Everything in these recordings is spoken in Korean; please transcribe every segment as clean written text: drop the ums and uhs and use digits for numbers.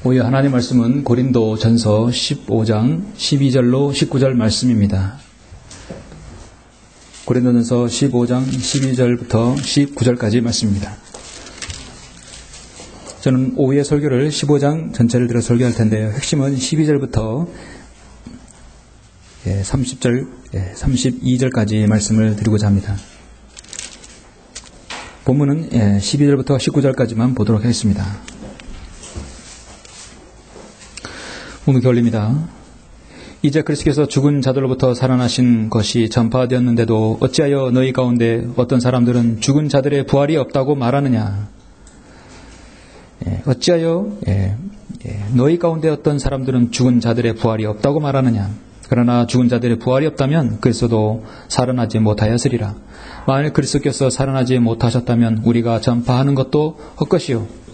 오늘 하나님의 말씀은 고린도전서 15장 12절로 19절 말씀입니다. 고린도전서 15장 12절부터 19절까지 말씀입니다. 저는 오후에 설교를 15장 전체를 들어 설교할 텐데요. 핵심은 12절부터 30절, 32절까지 말씀을 드리고자 합니다. 본문은 12절부터 19절까지만 보도록 하겠습니다. 문구 올립니다. 이제 그리스도께서 죽은 자들로부터 살아나신 것이 전파되었는데도 어찌하여 너희 가운데 어떤 사람들은 죽은 자들의 부활이 없다고 말하느냐. 어찌하여 너희 가운데 어떤 사람들은 죽은 자들의 부활이 없다고 말하느냐. 그러나 죽은 자들의 부활이 없다면 그리스도도 살아나지 못하였으리라. 만일 그리스도께서 살아나지 못하셨다면 우리가 전파하는 것도 헛것이요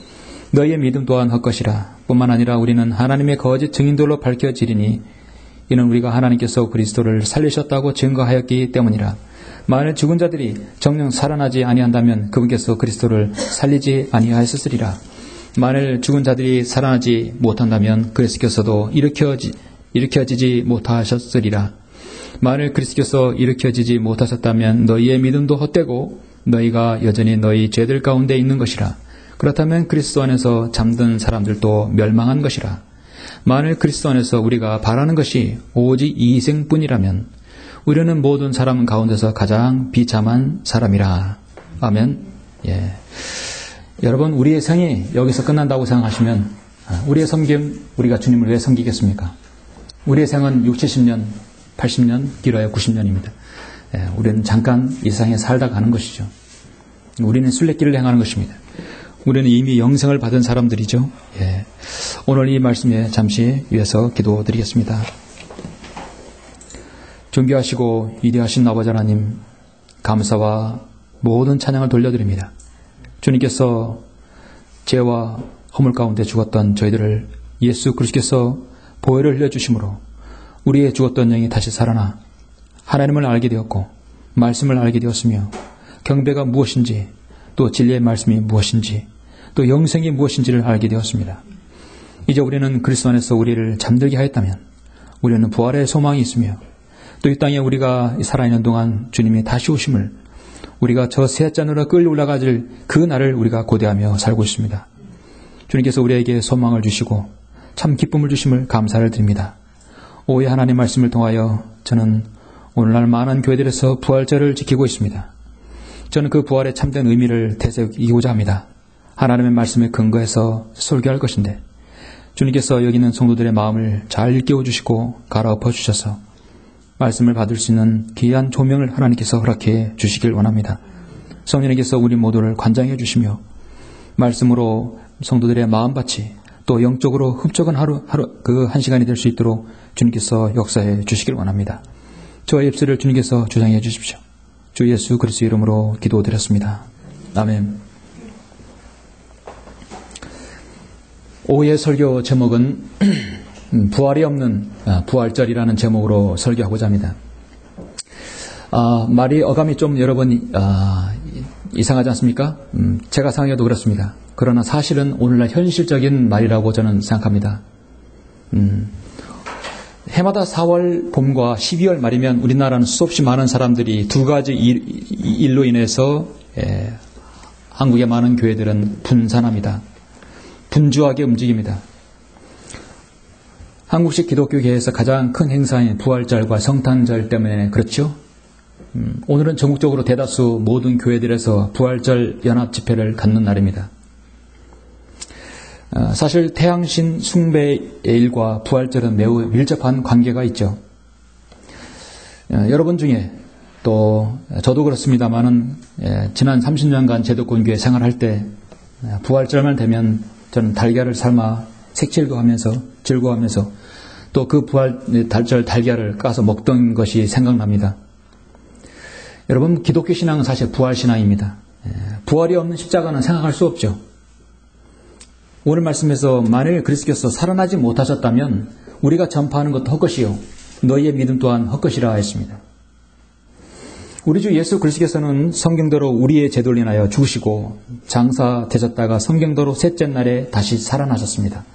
너희의 믿음 또한 헛것이라. 뿐만 아니라 우리는 하나님의 거짓 증인들로 밝혀지리니 이는 우리가 하나님께서 그리스도를 살리셨다고 증거하였기 때문이라. 만일 죽은 자들이 정녕 살아나지 아니한다면 그분께서 그리스도를 살리지 아니하였으리라. 만일 죽은 자들이 살아나지 못한다면 그리스도께서도 일으켜지지 못하셨으리라. 만일 그리스도께서 일으켜지지 못하셨다면 너희의 믿음도 헛되고 너희가 여전히 너희 죄들 가운데 있는 것이라. 그렇다면 그리스도 안에서 잠든 사람들도 멸망한 것이라. 만일 그리스도 안에서 우리가 바라는 것이 오직 이 생뿐이라면 우리는 모든 사람 가운데서 가장 비참한 사람이라. 아멘. 여러분, 우리의 생이 여기서 끝난다고 생각하시면 우리의 섬김, 우리가 주님을 왜 섬기겠습니까? 우리의 생은 60, 70년, 80년, 길어야 90년입니다. 우리는 잠깐 이 세상에 살다 가는 것이죠. 우리는 순례길을 행하는 것입니다. 우리는 이미 영생을 받은 사람들이죠. 오늘 이 말씀에 잠시 위해서 기도드리겠습니다. 존귀하시고 위대하신 아버지 하나님, 감사와 모든 찬양을 돌려드립니다. 주님께서 죄와 허물 가운데 죽었던 저희들을 예수 그리스도께서 보혈을 흘려주심으로 우리의 죽었던 영이 다시 살아나 하나님을 알게 되었고 말씀을 알게 되었으며 경배가 무엇인지 또 진리의 말씀이 무엇인지 또 영생이 무엇인지를 알게 되었습니다. 이제 우리는 그리스도 안에서 우리를 잠들게 하였다면 우리는 부활의 소망이 있으며 또 이 땅에 우리가 살아있는 동안 주님이 다시 오심을 우리가 저 새 잔으로 끌려 올라가질 그 날을 우리가 고대하며 살고 있습니다. 주님께서 우리에게 소망을 주시고 참 기쁨을 주심을 감사를 드립니다. 오해 하나님 말씀을 통하여 저는 오늘날 많은 교회들에서 부활절을 지키고 있습니다. 저는 그 부활의 참된 의미를 되새기고자 합니다. 하나님의 말씀에 근거해서 설교할 것인데 주님께서 여기 있는 성도들의 마음을 잘 깨워주시고 갈아엎어 주셔서 말씀을 받을 수 있는 귀한 조명을 하나님께서 허락해 주시길 원합니다. 성령님께서 우리 모두를 관장해 주시며 말씀으로 성도들의 마음밭이 또 영적으로 흡족한 하루 그 한 시간이 될 수 있도록 주님께서 역사해 주시길 원합니다. 저의 입술을 주님께서 주장해 주십시오. 주 예수 그리스도 이름으로 기도드렸습니다. 아멘. 오후의 설교 제목은 부활이 없는 부활절이라는 제목으로 설교하고자 합니다. 말이 어감이 좀 여러분 이상하지 않습니까? 제가 생각해도 그렇습니다. 그러나 사실은 오늘날 현실적인 말이라고 저는 생각합니다. 해마다 4월 봄과 12월 말이면 우리나라는 수없이 많은 사람들이 두 가지 일로 인해서 한국의 많은 교회들은 분산합니다. 분주하게 움직입니다. 한국식 기독교계에서 가장 큰 행사인 부활절과 성탄절 때문에 그렇죠. 오늘은 전국적으로 대다수 모든 교회들에서 부활절 연합 집회를 갖는 날입니다. 사실 태양신 숭배의 일과 부활절은 매우 밀접한 관계가 있죠. 여러분 중에 또 저도 그렇습니다만은 지난 30년간 제도권교회 생활할 때 부활절만 되면 저는 달걀을 삶아 색칠하면서 즐거워하면서 또 그 부활절 달걀을 까서 먹던 것이 생각납니다. 여러분, 기독교 신앙은 사실 부활신앙입니다. 부활이 없는 십자가는 생각할 수 없죠. 오늘 말씀에서 만일 그리스도께서 살아나지 못하셨다면 우리가 전파하는 것도 헛것이요 너희의 믿음 또한 헛것이라 했습니다. 우리 주 예수 그리스도께서는 성경대로 우리의 죄를 인하여 죽으시고 장사되셨다가 성경대로 셋째 날에 다시 살아나셨습니다.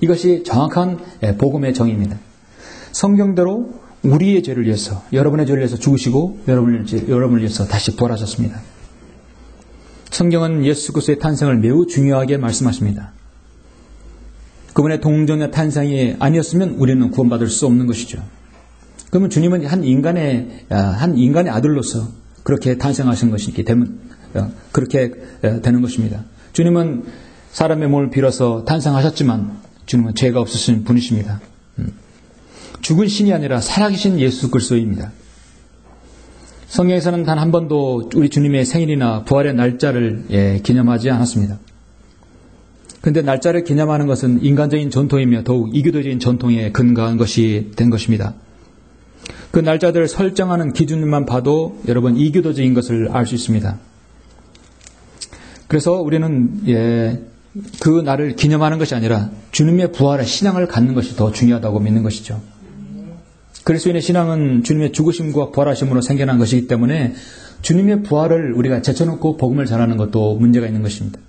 이것이 정확한 복음의 정의입니다. 성경대로 우리의 죄를 위해서, 여러분의 죄를 위해서 죽으시고 여러분을 위해서 다시 부활하셨습니다. 성경은 예수 그리스도의 탄생을 매우 중요하게 말씀하십니다. 그분의 동정의 탄생이 아니었으면 우리는 구원받을 수 없는 것이죠. 그러면 주님은 한 인간의 아들로서 그렇게 탄생하신 것이기 때문에 그렇게 되는 것입니다. 주님은 사람의 몸을 빌어서 탄생하셨지만 주님은 죄가 없으신 분이십니다. 죽은 신이 아니라 살아계신 예수 그리스도입니다. 성경에서는 단 한 번도 우리 주님의 생일이나 부활의 날짜를 기념하지 않았습니다. 그런데 날짜를 기념하는 것은 인간적인 전통이며 더욱 이교도적인 전통에 근거한 것이 된 것입니다. 그 날짜들을 설정하는 기준만 봐도 여러분 이교도적인 것을 알 수 있습니다. 그래서 우리는 그 날을 기념하는 것이 아니라 주님의 부활의 신앙을 갖는 것이 더 중요하다고 믿는 것이죠. 그리스도인의 신앙은 주님의 죽으심과 부활하심으로 생겨난 것이기 때문에 주님의 부활을 우리가 제쳐놓고 복음을 전하는 것도 문제가 있는 것입니다.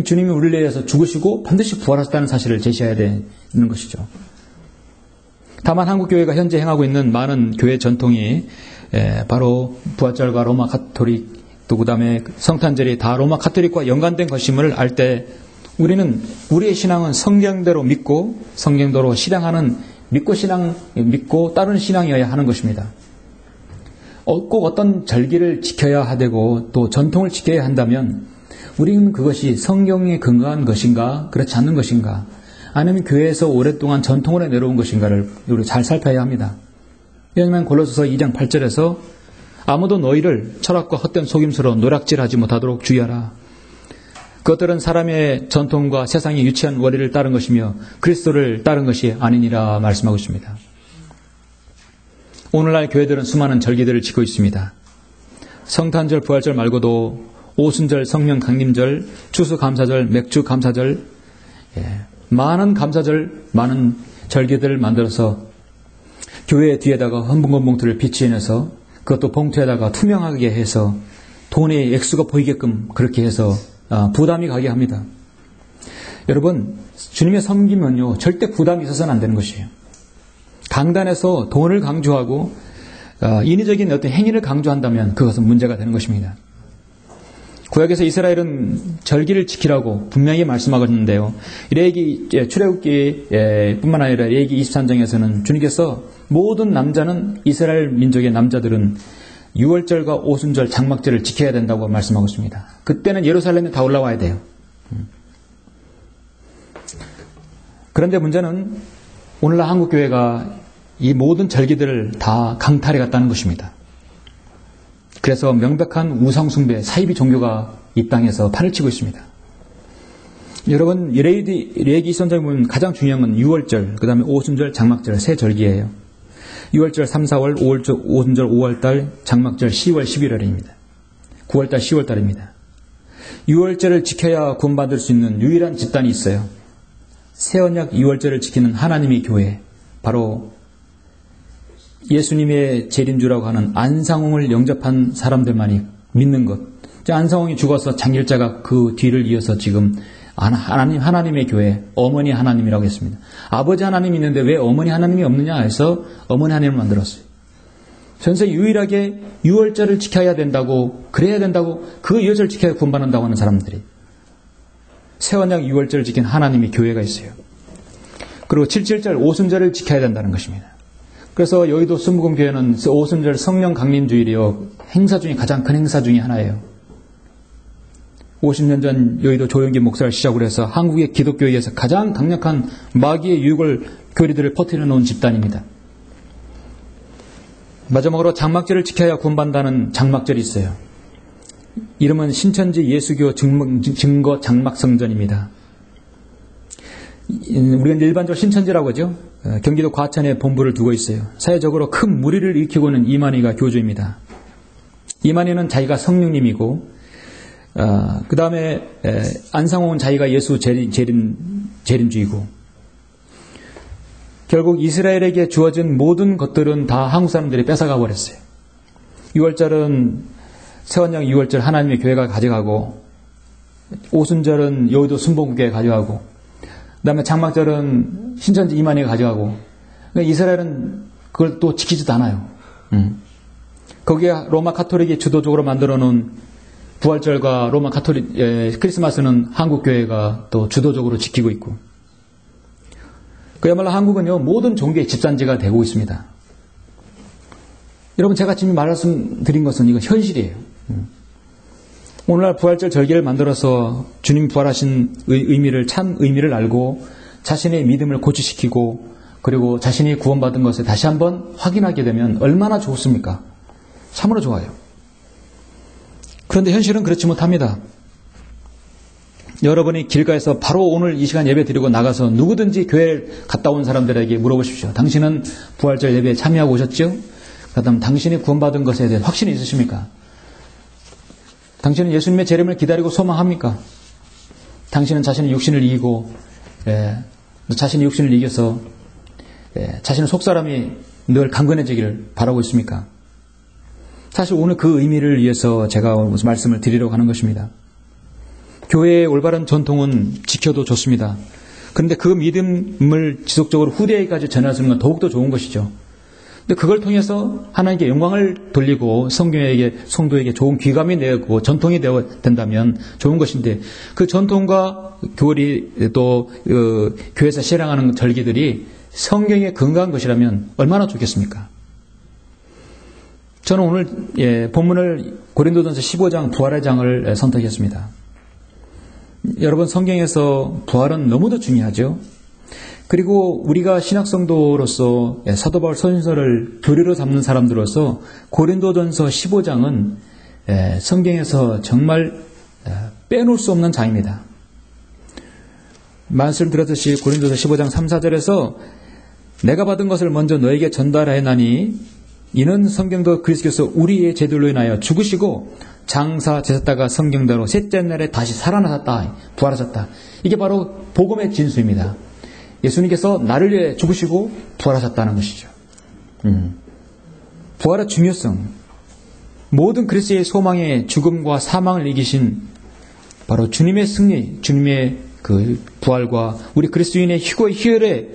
주님이 우리를 위해서 죽으시고 반드시 부활하셨다는 사실을 제시해야 되는 것이죠. 다만 한국교회가 현재 행하고 있는 많은 교회 전통이 바로 부활절과 로마 가톨릭 또 그 다음에 성탄절이 다 로마 가톨릭과 연관된 것임을 알 때 우리는 우리의 신앙은 성경대로 믿고 성경대로 실행하는 믿고 따르는 신앙이어야 하는 것입니다. 꼭 어떤 절기를 지켜야 하되고 또 전통을 지켜야 한다면 우리는 그것이 성경에 근거한 것인가 그렇지 않는 것인가 아니면 교회에서 오랫동안 전통으로 내려온 것인가를 우리가 잘 살펴야 합니다. 왜냐하면 골로새서 2장 8절에서 아무도 너희를 철학과 헛된 속임수로 노략질하지 못하도록 주의하라. 그것들은 사람의 전통과 세상의 유치한 원리를 따른 것이며 그리스도를 따른 것이 아니니라 말씀하고 있습니다. 오늘날 교회들은 수많은 절기들을 지키고 있습니다. 성탄절, 부활절 말고도 오순절, 성령 강림절, 추수감사절, 맥주감사절, 많은 감사절, 많은 절기들을 만들어서 교회 뒤에다가 헌금권 봉투를 비치해내서 그것도 봉투에다가 투명하게 해서 돈의 액수가 보이게끔 그렇게 해서 부담이 가게 합니다. 여러분, 주님의 섬기면요 절대 부담이 있어서는 안 되는 것이에요. 강단에서 돈을 강조하고 인위적인 어떤 행위를 강조한다면 그것은 문제가 되는 것입니다. 구약에서 이스라엘은 절기를 지키라고 분명히 말씀하고 있는데요. 출애굽기 뿐만 아니라 레위기 23장에서는 주님께서 모든 남자는 이스라엘 민족의 남자들은 6월절과 오순절 장막절을 지켜야 된다고 말씀하고 있습니다. 그때는 예루살렘에 다 올라와야 돼요. 그런데 문제는 오늘날 한국교회가 이 모든 절기들을 다 강탈해 갔다는 것입니다. 그래서 명백한 우상숭배, 사이비 종교가 이 땅에서 팔을 치고 있습니다. 여러분, 레위기 23장에 보면 가장 중요한 건 6월절, 그 다음에 오순절, 장막절 세 절기예요. 6월절 3, 4월, 오순절 5월달, 장막절 10월, 11월입니다. 9월달, 10월달입니다. 6월절을 지켜야 구원받을 수 있는 유일한 집단이 있어요. 새언약 6월절을 지키는 하나님의 교회, 바로 예수님의 재림주라고 하는 안상홍을 영접한 사람들만이 믿는 것. 안상홍이 죽어서 장길자가 그 뒤를 이어서 지금 하나님의 교회, 어머니 하나님이라고 했습니다. 아버지 하나님이 있는데 왜 어머니 하나님이 없느냐 해서 어머니 하나님을 만들었어요. 전세 유일하게 6월절을 지켜야 된다고, 그래야 된다고, 그 6월절을 지켜야 구원받는다고 하는 사람들이. 새언약 6월절을 지킨 하나님의 교회가 있어요. 그리고 7.7절 오순절을 지켜야 된다는 것입니다. 그래서 여의도 순복음교회는 오순절 성령 강림주일이요 행사 중에 가장 큰 행사 중에 하나예요. 50년 전 여의도 조영기 목사를 시작으로 해서 한국의 기독교회에서 가장 강력한 마귀의 유혹을 교리들을 퍼뜨려 놓은 집단입니다. 마지막으로 장막절을 지켜야 구원받는다는 장막절이 있어요. 이름은 신천지 예수교 증거 장막성전입니다. 우리는 일반적으로 신천지라고 하죠. 경기도 과천에 본부를 두고 있어요. 사회적으로 큰 무리를 일으키고 있는 이만희가 교주입니다. 이만희는 자기가 성령님이고 그 다음에 안상홍은 자기가 예수 재림주의고 결국 이스라엘에게 주어진 모든 것들은 다 한국 사람들이 뺏어가 버렸어요. 6월절은 새언약 6월절 하나님의 교회가 가져가고 오순절은 여의도 순복음교회가 가져가고 다음에 장막절은 신천지 이만희가 가져가고, 그러니까 이스라엘은 그걸 또 지키지도 않아요. 거기에 로마 카톨릭이 주도적으로 만들어 놓은 부활절과 로마 카톨릭, 크리스마스는 한국교회가 또 주도적으로 지키고 있고, 그야말로 한국은요, 모든 종교의 집산지가 되고 있습니다. 여러분, 제가 지금 말씀드린 것은 이거 현실이에요. 오늘날 부활절 절기를 만들어서 주님 부활하신 의미를, 참 의미를 알고 자신의 믿음을 고취시키고 그리고 자신이 구원받은 것을 다시 한번 확인하게 되면 얼마나 좋습니까? 참으로 좋아요. 그런데 현실은 그렇지 못합니다. 여러분이 길가에서 바로 오늘 이 시간 예배 드리고 나가서 누구든지 교회를 갔다 온 사람들에게 물어보십시오. 당신은 부활절 예배에 참여하고 오셨죠? 그다음 당신이 구원받은 것에 대해 확신이 있으십니까? 당신은 예수님의 재림을 기다리고 소망합니까? 당신은 자신의 육신을 이기고 자신의 육신을 이겨서 자신의 속사람이 늘 강건해지기를 바라고 있습니까? 사실 오늘 그 의미를 위해서 제가 무슨 말씀을 드리려고 하는 것입니다. 교회의 올바른 전통은 지켜도 좋습니다. 그런데 그 믿음을 지속적으로 후대에까지 전할 수 있는 건 더욱더 좋은 것이죠. 근데 그걸 통해서 하나님께 영광을 돌리고 성도에게 좋은 귀감이 되고 전통이 된다면 좋은 것인데, 그 전통과 교리 또 교회에서 실행하는 절기들이 성경에 근거한 것이라면 얼마나 좋겠습니까? 저는 오늘 본문을 고린도전서 15장 부활의 장을 선택했습니다. 여러분, 성경에서 부활은 너무도 중요하죠. 그리고 우리가 신학성도로서 사도 바울 서신서를 교리로 삼는 사람들로서 고린도전서 15장은 성경에서 정말 빼놓을 수 없는 장입니다. 말씀드렸듯이 고린도서 15장 3, 4절에서 내가 받은 것을 먼저 너에게 전달하였나니 이는 성경도 그리스도께서 우리의 죄들로 인하여 죽으시고 장사되셨다가 성경대로 셋째 날에 다시 살아나셨다, 부활하셨다. 이게 바로 복음의 진수입니다. 예수님께서 나를 위해 죽으시고 부활하셨다는 것이죠. 부활의 중요성, 모든 그리스도의 소망의 죽음과 사망을 이기신 바로 주님의 승리, 주님의 그 부활과 우리 그리스도인의 희열의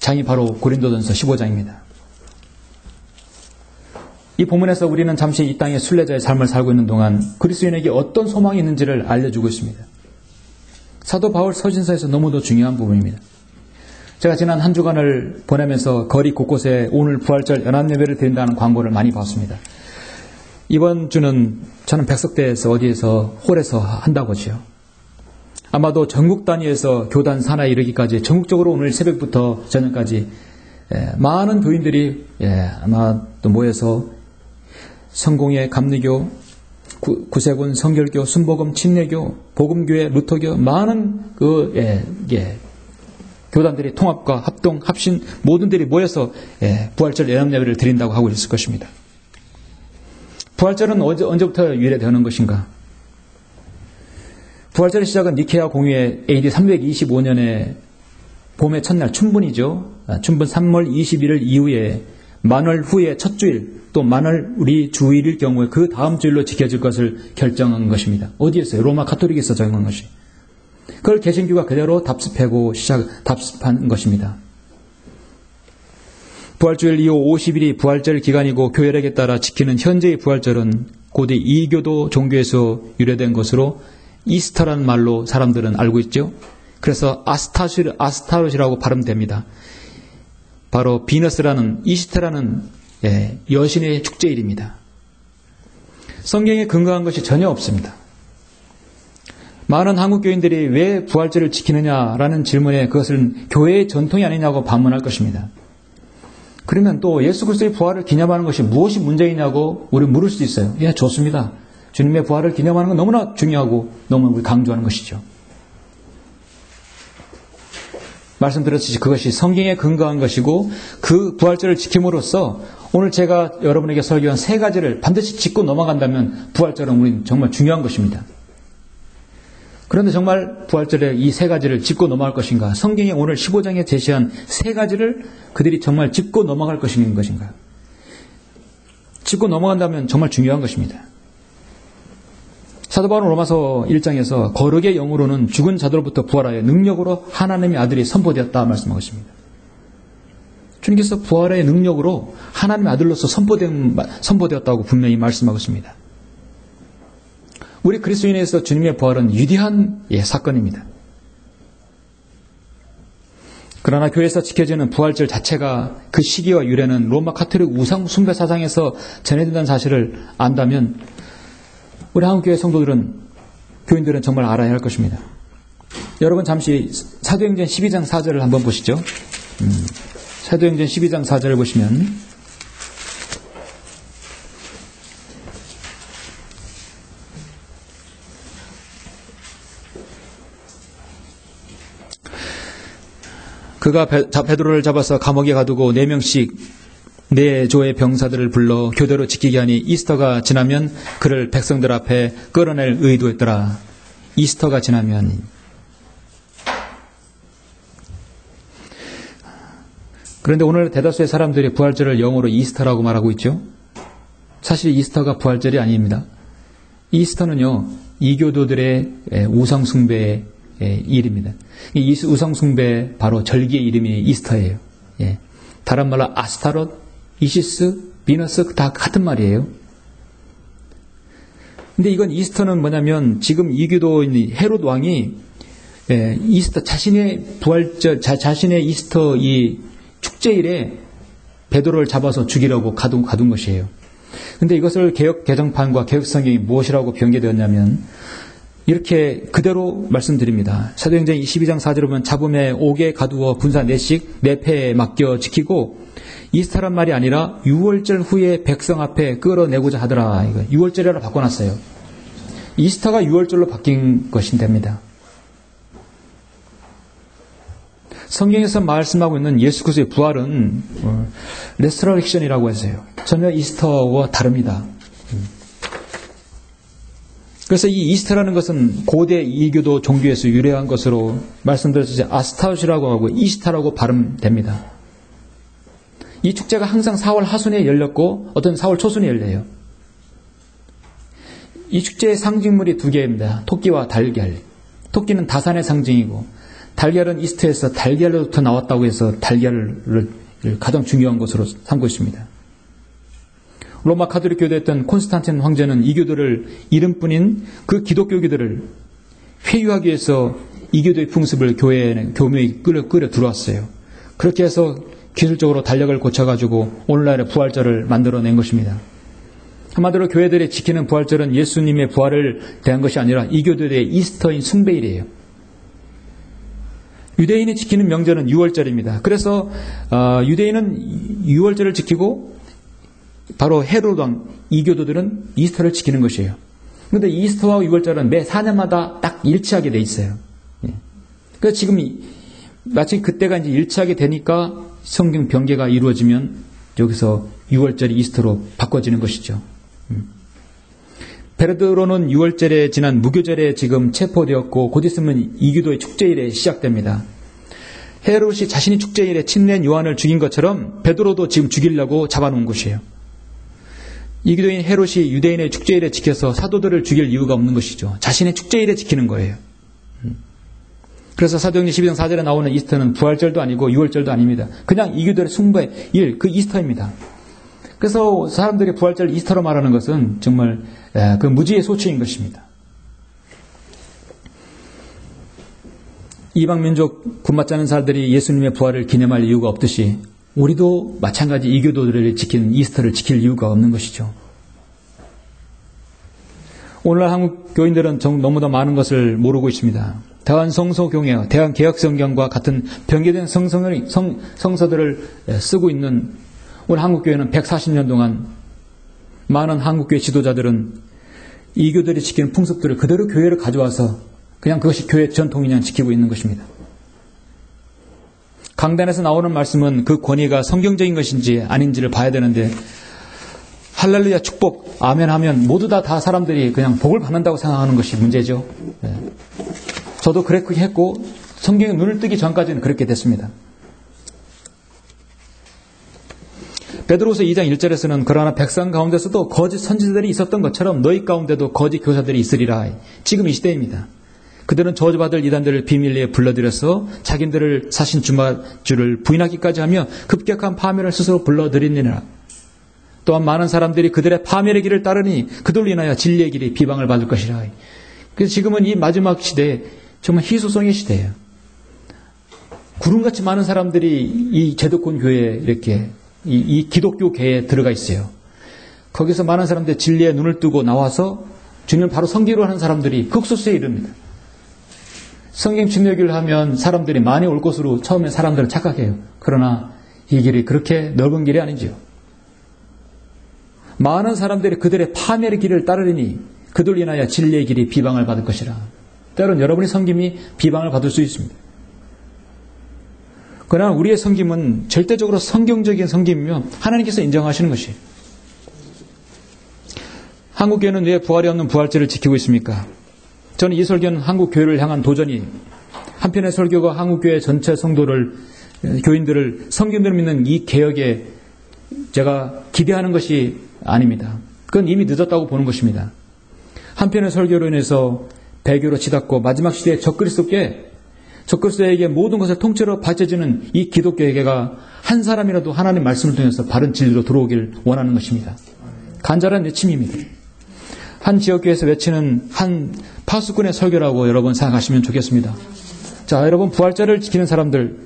장이 바로 고린도전서 15장입니다. 이 본문에서 우리는 잠시 이 땅의 순례자의 삶을 살고 있는 동안 그리스도인에게 어떤 소망이 있는지를 알려주고 있습니다. 사도 바울 서신서에서 너무도 중요한 부분입니다. 제가 지난 한 주간을 보내면서 거리 곳곳에 오늘 부활절 연합예배를 드린다는 광고를 많이 봤습니다. 이번 주는 저는 백석대에서 어디에서 홀에서 한다고 하죠. 아마도 전국 단위에서 교단 산하에 이르기까지 전국적으로 오늘 새벽부터 저녁까지 많은 교인들이 아마 또 모여서 성공회, 감리교, 구세군, 성결교, 순복음, 침례교, 복음교회, 루터교 많은 교단들이 통합과 합동, 합신 모든들이 모여서 부활절 연합예배를 드린다고 하고 있을 것입니다. 부활절은 언제부터 유래되는 것인가? 부활절의 시작은 니케아 공의회 AD 325년에 봄의 첫날 춘분이죠. 춘분 3월 21일 이후에 만월 후에 첫 주일 또 만월이 주일일 경우에 그 다음 주일로 지켜질 것을 결정한 것입니다. 어디에서요? 로마 카톨릭에서 정한 것이. 그걸 개신교가 그대로 답습한 것입니다. 부활주일 이후 50일이 부활절 기간이고 교회력에 따라 지키는 현재의 부활절은 고대 이교도 종교에서 유래된 것으로 이스터라는 말로 사람들은 알고 있죠. 그래서 아스타롯이라고 발음됩니다. 바로 비너스라는 이스터라는 여신의 축제일입니다. 성경에 근거한 것이 전혀 없습니다. 많은 한국 교인들이 왜 부활절을 지키느냐라는 질문에 그것은 교회의 전통이 아니냐고 반문할 것입니다. 그러면 또 예수 그리스도의 부활을 기념하는 것이 무엇이 문제이냐고 우리 물을 수도 있어요. 예, 좋습니다. 주님의 부활을 기념하는 건 너무나 중요하고 너무 강조하는 것이죠. 말씀드렸듯이 그것이 성경에 근거한 것이고 그 부활절을 지킴으로써 오늘 제가 여러분에게 설교한 세 가지를 반드시 짚고 넘어간다면 부활절은 우리는 정말 중요한 것입니다. 그런데 정말 부활절에 이 세 가지를 짚고 넘어갈 것인가? 성경에 오늘 15장에 제시한 세 가지를 그들이 정말 짚고 넘어갈 것인가? 짚고 넘어간다면 정말 중요한 것입니다. 사도 바울은 로마서 1장에서 거룩의 영으로는 죽은 자들로부터 부활하여 능력으로 하나님의 아들이 선포되었다 말씀하고 있습니다. 주님께서 부활의 능력으로 하나님의 아들로서 선포되었다고 분명히 말씀하고 있습니다. 우리 그리스도인에서 주님의 부활은 위대한 사건입니다. 그러나 교회에서 지켜지는 부활절 자체가 그 시기와 유래는 로마 카톨릭 우상 숭배 사상에서 전해진다는 사실을 안다면 우리 한국교회 성도들은, 교인들은 정말 알아야 할 것입니다. 여러분 잠시 사도행전 12장 4절을 한번 보시죠. 사도행전 12장 4절을 보시면 그가 베드로를 잡아서 감옥에 가두고 4명씩 4조의 병사들을 불러 교대로 지키게 하니 이스터가 지나면 그를 백성들 앞에 끌어낼 의도했더라. 이스터가 지나면. 그런데 오늘 대다수의 사람들이 부활절을 영어로 이스터라고 말하고 있죠. 사실 이스터가 부활절이 아닙니다. 이스터는요, 이교도들의 우상숭배의 일입니다. 이 우상숭배 바로 절기의 이름이 이스터예요. 다른 말로 아스타롯, 이시스, 비너스 다 같은 말이에요. 근데 이건 이스터는 뭐냐면 지금 이교도인 헤롯 왕이 이스터 자신의 부활절, 자신의 이스터 이 축제일에 베드로를 잡아서 죽이려고 가둔 것이에요. 근데 이것을 개혁 개정판과 개혁 성경이 무엇이라고 변개되었냐면 이렇게 그대로 말씀드립니다. 사도행전 22장 4절에 보면 잡음에 옥에 가두어 군사 4씩 4패에 맡겨 지키고 이스터란 말이 아니라 6월절 후에 백성 앞에 끌어내고자 하더라. 이거 6월절이라 바꿔놨어요. 이스터가 6월절로 바뀐 것이 됩니다. 성경에서 말씀하고 있는 예수 그리스도의 부활은 레스터렉션이라고 했어요. 전혀 이스터와 다릅니다. 그래서 이 이스터라는 것은 고대 이교도 종교에서 유래한 것으로 말씀드렸듯이 아스타롯이라고 하고 이스타라고 발음됩니다. 이 축제가 항상 4월 하순에 열렸고 어떤 4월 초순에 열려요. 이 축제의 상징물이 2개입니다. 토끼와 달걀. 토끼는 다산의 상징이고 달걀은 이스터에서 달걀로부터 나왔다고 해서 달걀을 가장 중요한 것으로 삼고 있습니다. 로마 카톨릭 교도였던 콘스탄틴 황제는 이교도를 이름뿐인 그 기독교교들을 회유하기 위해서 이교도의 풍습을 교묘히 끌어 들어왔어요. 그렇게 해서 기술적으로 달력을 고쳐가지고 오늘날의 부활절을 만들어낸 것입니다. 한마디로 교회들이 지키는 부활절은 예수님의 부활을 대한 것이 아니라 이교도의 이스터인 숭배일이에요. 유대인이 지키는 명절은 6월절입니다. 그래서 유대인은 6월절을 지키고 바로 헤롯 왕 이교도들은 이스터를 지키는 것이에요. 그런데 이스터와 6월절은 매 4년마다 딱 일치하게 돼 있어요. 그래서 지금 마치 그때가 이제 일치하게 되니까 성경 변개가 이루어지면 여기서 6월절이 이스터로 바꿔지는 것이죠. 베드로는 6월절에 지난 무교절에 지금 체포되었고 곧 있으면 이교도의 축제일에 시작됩니다. 헤롯이 자신이 축제일에 침례인 요한을 죽인 것처럼 베드로도 지금 죽이려고 잡아놓은 것이에요. 이교도인 헤롯이 유대인의 축제일에 지켜서 사도들을 죽일 이유가 없는 것이죠. 자신의 축제일에 지키는 거예요. 그래서 사도행전 12장 4절에 나오는 이스터는 부활절도 아니고 6월절도 아닙니다. 그냥 이교도의 숭배일, 그 이스터입니다. 그래서 사람들이 부활절 이스터로 말하는 것은 정말 그 무지의 소치인 것입니다. 이방민족 군맞지 않은 사람들이 예수님의 부활을 기념할 이유가 없듯이 우리도 마찬가지 이교도들을 지키는 이스터를 지킬 이유가 없는 것이죠. 오늘날 한국 교인들은 너무나 많은 것을 모르고 있습니다. 대한 성서경에 대한 개혁성경과 같은 변개된 성서들을 쓰고 있는 오늘 한국교회는 140년 동안 많은 한국교회 지도자들은 이교들이 지키는 풍습들을 그대로 교회를 가져와서 그냥 그것이 교회 전통이냐 지키고 있는 것입니다. 강단에서 나오는 말씀은 그 권위가 성경적인 것인지 아닌지를 봐야 되는데 할렐루야 축복 아멘 하면 모두 다 사람들이 그냥 복을 받는다고 생각하는 것이 문제죠. 저도 그렇게 했고 성경에 눈을 뜨기 전까지는 그렇게 됐습니다. 베드로후서 2장 1절에서는 그러나 백성 가운데서도 거짓 선지자들이 있었던 것처럼 너희 가운데도 거짓 교사들이 있으리라. 지금 이 시대입니다. 그들은 저주받을 이단들을 비밀리에 불러들여서 자기들을 사신 주를 부인하기까지 하며 급격한 파멸을 스스로 불러들이느니라. 또한 많은 사람들이 그들의 파멸의 길을 따르니 그들로 인하여 진리의 길이 비방을 받을 것이라. 그래서 지금은 이 마지막 시대에 정말 희소성의 시대예요. 구름같이 많은 사람들이 이 제도권 교회에 이렇게 이 기독교계에 들어가 있어요. 거기서 많은 사람들이 진리에 눈을 뜨고 나와서 주님을 바로 섬기려 하는 사람들이 극소수에 이릅니다. 성경 침례교를 하면 사람들이 많이 올 것으로 처음에 사람들은 착각해요. 그러나 이 길이 그렇게 넓은 길이 아니죠. 많은 사람들이 그들의 파멸의 길을 따르리니 그들로 인하여 진리의 길이 비방을 받을 것이라. 때로는 여러분의 섬김이 비방을 받을 수 있습니다. 그러나 우리의 섬김은 절대적으로 성경적인 섬김이며 하나님께서 인정하시는 것이에요. 한국교회는 왜 부활이 없는 부활절을 지키고 있습니까? 저는 이 설교는 한국교회를 향한 도전이, 한편의 설교가 한국교회 전체 성도를, 교인들을 성경대로 믿는 이 개혁에 제가 기대하는 것이 아닙니다. 그건 이미 늦었다고 보는 것입니다. 한편의 설교로 인해서 배교로 치닫고 마지막 시대에 적그리스도에게 모든 것을 통째로 바쳐지는 이 기독교회가 한 사람이라도 하나님의 말씀을 통해서 바른 진리로 들어오길 원하는 것입니다. 간절한 외침입니다. 한 지역교회에서 외치는 한 파수꾼의 설교라고 여러분 생각하시면 좋겠습니다. 자, 여러분 부활절을 지키는 사람들,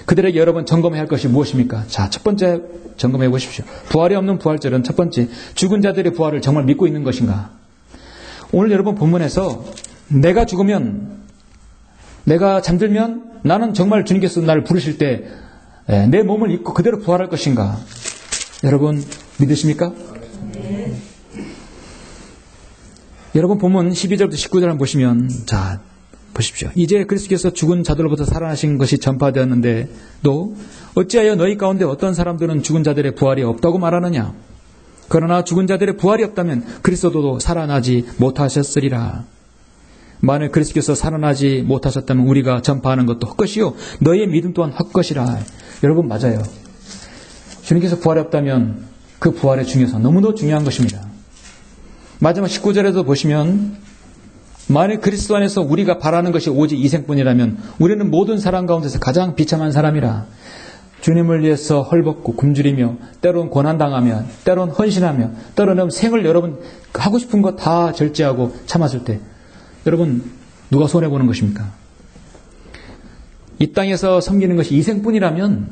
그들에게 여러분 점검해야 할 것이 무엇입니까? 자, 첫 번째 점검해 보십시오. 부활이 없는 부활절은 첫 번째, 죽은 자들의 부활을 정말 믿고 있는 것인가? 오늘 여러분 본문에서 내가 죽으면, 내가 잠들면 나는 정말 주님께서 나를 부르실 때 내 몸을 입고 그대로 부활할 것인가? 여러분 믿으십니까? 네. 여러분 본문 12절부터 19절 한번 보시면, 자 보십시오. 이제 그리스도께서 죽은 자들로부터 살아나신 것이 전파되었는데도 어찌하여 너희 가운데 어떤 사람들은 죽은 자들의 부활이 없다고 말하느냐? 그러나 죽은 자들의 부활이 없다면 그리스도도 살아나지 못하셨으리라. 만일 그리스도께서 살아나지 못하셨다면 우리가 전파하는 것도 헛것이요 너희의 믿음 또한 헛것이라. 여러분 맞아요. 주님께서 부활이 없다면 그 부활의 중요성 너무도 중요한 것입니다. 마지막 19절에도 보시면 만일 그리스도 안에서 우리가 바라는 것이 오직 이생뿐이라면 우리는 모든 사람 가운데서 가장 비참한 사람이라. 주님을 위해서 헐벗고 굶주리며 때로는 고난당하며 때로는 헌신하며 때로는 생을 여러분 하고 싶은 거 다 절제하고 참았을 때 여러분 누가 손해보는 것입니까? 이 땅에서 섬기는 것이 이생뿐이라면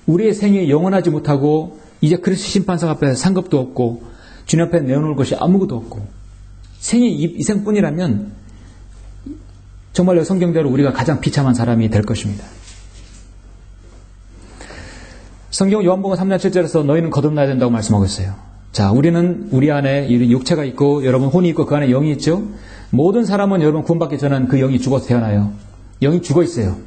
우리의 생이 영원하지 못하고 이제 그리스도 심판상 앞에 상급도 없고 주님 앞에 내어놓을 것이 아무것도 없고 생이 이생뿐이라면 정말로 성경대로 우리가 가장 비참한 사람이 될 것입니다. 성경 요한복음 3장 7절에서 너희는 거듭나야 된다고 말씀하고 있어요. 자, 우리는 우리 안에 육체가 있고 여러분 혼이 있고 그 안에 영이 있죠. 모든 사람은 여러분 구원받기 전에는 그 영이 죽어서 태어나요. 영이 죽어 있어요.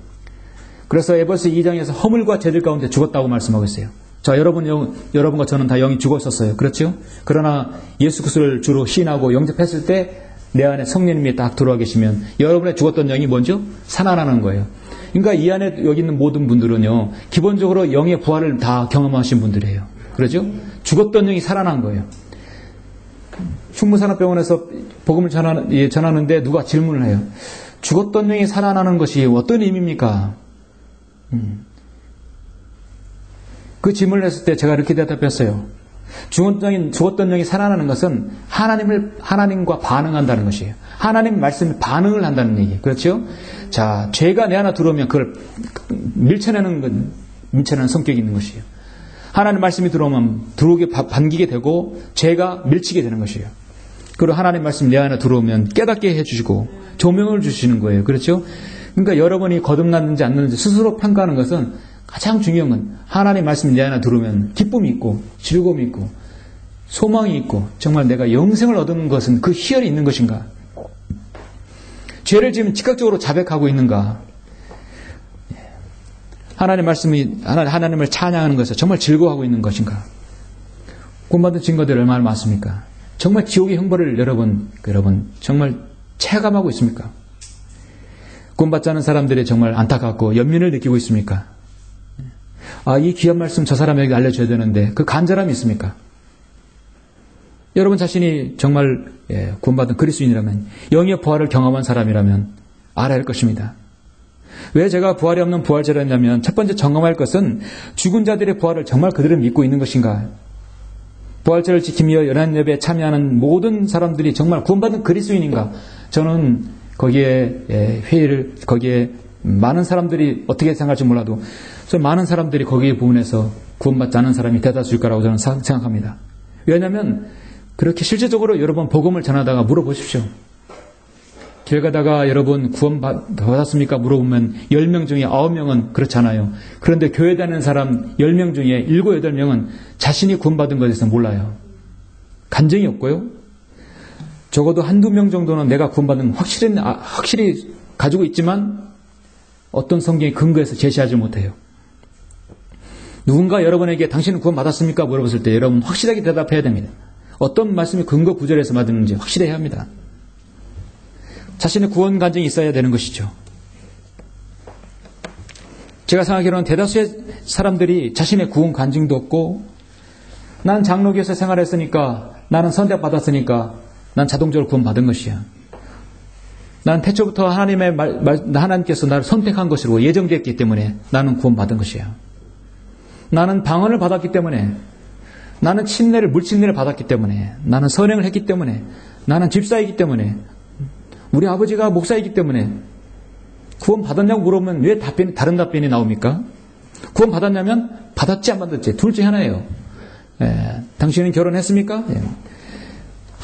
그래서 에베소 2장에서 허물과 죄들 가운데 죽었다고 말씀하고 있어요. 자, 여러분과 저는 다 영이 죽어 있었어요. 그렇죠? 그러나 예수 그리스도를 주로 시인하고 영접했을 때 내 안에 성령님이 딱 들어와 계시면 여러분의 죽었던 영이 먼저 살아나는 거예요. 그러니까 이 안에 여기 있는 모든 분들은요, 기본적으로 영의 부활을 다 경험하신 분들이에요. 그렇죠? 죽었던 영이 살아난 거예요. 충무산업병원에서 복음을 전하는데 누가 질문을 해요. 죽었던 영이 살아나는 것이 어떤 의미입니까? 그 질문을 했을 때 제가 이렇게 대답했어요. 죽었던 영이 살아나는 것은 하나님과 반응한다는 것이에요. 하나님 말씀에 반응을 한다는 얘기예요. 그렇죠? 자, 죄가 내 안에 들어오면 그걸 밀쳐내는 성격이 있는 것이에요. 하나님 말씀이 들어오면 반기게 되고 죄가 밀치게 되는 것이에요. 그리고 하나님 말씀이 내 안에 들어오면 깨닫게 해주시고 조명을 주시는 거예요. 그렇죠? 그러니까 여러분이 거듭났는지 안 났는지 스스로 평가하는 것은 가장 중요한 건 하나님 말씀이 내 안에 들어오면 기쁨이 있고 즐거움이 있고 소망이 있고 정말 내가 영생을 얻는 것은 그 희열이 있는 것인가? 죄를 지으면 즉각적으로 자백하고 있는가? 하나님을 찬양하는 것에 정말 즐거워하고 있는 것인가? 구원받은 증거들이 얼마나 많습니까? 정말 지옥의 형벌을 여러분 정말 체감하고 있습니까? 구원받지 않은 사람들이 정말 안타깝고 연민을 느끼고 있습니까? 이 귀한 말씀 저 사람에게 알려줘야 되는데 그 간절함이 있습니까? 여러분 자신이 정말 구원받은 그리스도인이라면, 영의 부활을 경험한 사람이라면 알아야 할 것입니다. 왜 제가 부활이 없는 부활절을 했냐면, 첫 번째 점검할 것은 죽은 자들의 부활을 정말 그들은 믿고 있는 것인가. 부활절을 지키며 연한 예배에 참여하는 모든 사람들이 정말 구원받은 그리스도인인가. 저는 거기에 거기에 많은 사람들이 어떻게 생각할지 몰라도 많은 사람들이 거기에 부분에서 구원받지 않은 사람이 대다수일 거라고 저는 생각합니다. 왜냐하면 그렇게 실제적으로 여러분 복음을 전하다가 물어보십시오. 길 가다가 여러분 구원 받았습니까? 물어보면 10명 중에 9명은 그렇잖아요. 그런데 교회 다니는 사람 10명 중에 7, 8명은 자신이 구원받은 것에 대해서 몰라요. 간증이 없고요. 적어도 한두 명 정도는 내가 구원받은 확실히 가지고 있지만 어떤 성경의 근거에서 제시하지 못해요. 누군가 여러분에게 당신은 구원받았습니까? 물어봤을 때 여러분 확실하게 대답해야 됩니다. 어떤 말씀이 근거 구절에서 받았는지 확실해야 합니다. 자신의 구원 간증이 있어야 되는 것이죠. 제가 생각하기로는 대다수의 사람들이 자신의 구원 간증도 없고, 난 장로교에서 생활했으니까, 나는 선택받았으니까 난 자동적으로 구원받은 것이야. 난 태초부터 하나님께서 나를 선택한 것으로 예정되었기 때문에 나는 구원받은 것이야. 나는 방언을 받았기 때문에, 나는 물침례를 받았기 때문에, 나는 선행을 했기 때문에, 나는 집사이기 때문에, 우리 아버지가 목사이기 때문에. 구원 받았냐고 물어보면 왜 다른 답변이 나옵니까? 구원 받았냐면 받았지 안 받았지 둘 중에 하나예요. 당신은 결혼했습니까?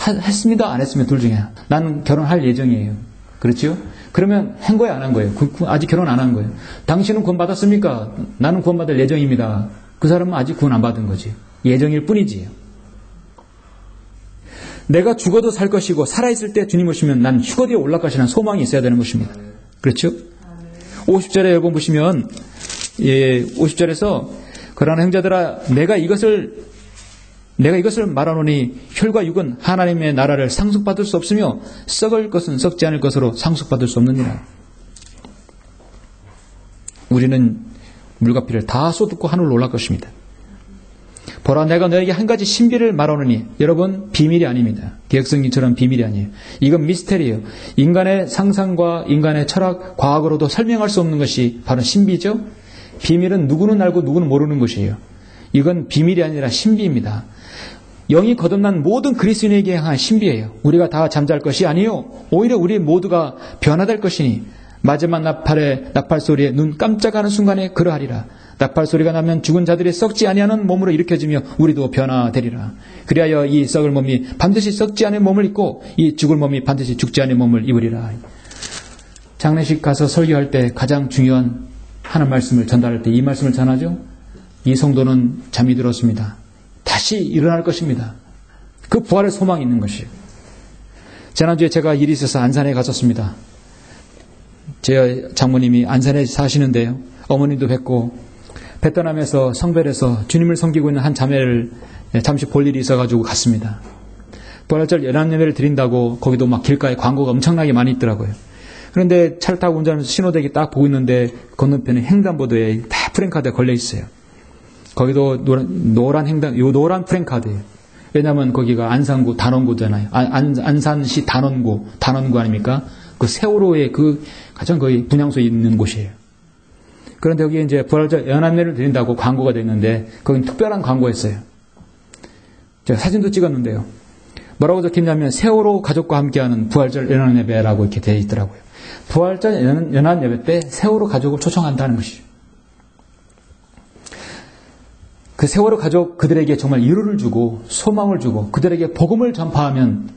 했습니다 안 했습니다 둘 중에. 나는 결혼할 예정이에요. 그렇죠? 그러면 한 거예요 안 한 거예요? 아직 결혼 안 한 거예요. 당신은 구원 받았습니까? 나는 구원 받을 예정입니다. 그 사람은 아직 구원 안 받은 거지. 예정일 뿐이지. 내가 죽어도 살 것이고 살아있을 때 주님 오시면 난 휴거디에 올라가시는 소망이 있어야 되는 것입니다. 그렇죠? 50절에 여러분 보시면 50절에서 그러나 형제들아 내가 이것을 말하노니 혈과 육은 하나님의 나라를 상속받을 수 없으며 썩을 것은 썩지 않을 것으로 상속받을 수 없느니라. 우리는 물과 피를 다 쏟고 하늘로 올라갈 것입니다. 보라 내가 너에게 한 가지 신비를 말하노니, 여러분 비밀이 아닙니다. 개혁성경처럼 비밀이 아니에요. 이건 미스테리예요. 인간의 상상과 인간의 철학, 과학으로도 설명할 수 없는 것이 바로 신비죠. 비밀은 누구는 알고 누구는 모르는 것이에요. 이건 비밀이 아니라 신비입니다. 영이 거듭난 모든 그리스도인에게 향한 신비예요. 우리가 다 잠잘 것이 아니요 오히려 우리 모두가 변화될 것이니 마지막 나팔 소리에 눈 깜짝하는 순간에 그러하리라. 나팔 소리가 나면 죽은 자들이 썩지 아니하는 몸으로 일으켜지며 우리도 변화되리라. 그리하여 이 썩을 몸이 반드시 썩지 않은 몸을 입고 이 죽을 몸이 반드시 죽지 않은 몸을 입으리라. 장례식 가서 설교할 때 가장 중요한 하는 말씀을 전달할 때 이 말씀을 전하죠. 이 성도는 잠이 들었습니다. 다시 일어날 것입니다. 그 부활의 소망이 있는 것이에요. 지난주에 제가 일이 있어서 안산에 갔었습니다. 제 장모님이 안산에 사시는데요. 어머님도 뵙고 베트남에서 성별에서 주님을 섬기고 있는 한 자매를 잠시 볼 일이 있어가지고 갔습니다. 부활절 연합예배를 드린다고 거기도 막 길가에 광고가 엄청나게 많이 있더라고요. 그런데 차를 타고 운전하면서 신호대기 딱 보고 있는데 건너편에 횡단보도에 다 프랭카드가 걸려 있어요. 거기도 노란 프랭카드예요. 왜냐하면 거기가 안산구 단원구잖아요. 안산시 단원구 아닙니까? 그 세월호의 그 가장 거의 분향소에 있는 곳이에요. 그런데 여기 이제 부활절 연합예배를 드린다고 광고가 됐는데 거긴 특별한 광고였어요. 제가 사진도 찍었는데요. 뭐라고 적혔냐면 세월호 가족과 함께하는 부활절 연합예배라고 이렇게 되어 있더라고요. 부활절 연합예배 때 세월호 가족을 초청한다는 것이죠. 그 세월호 가족 그들에게 정말 위로를 주고 소망을 주고 그들에게 복음을 전파하면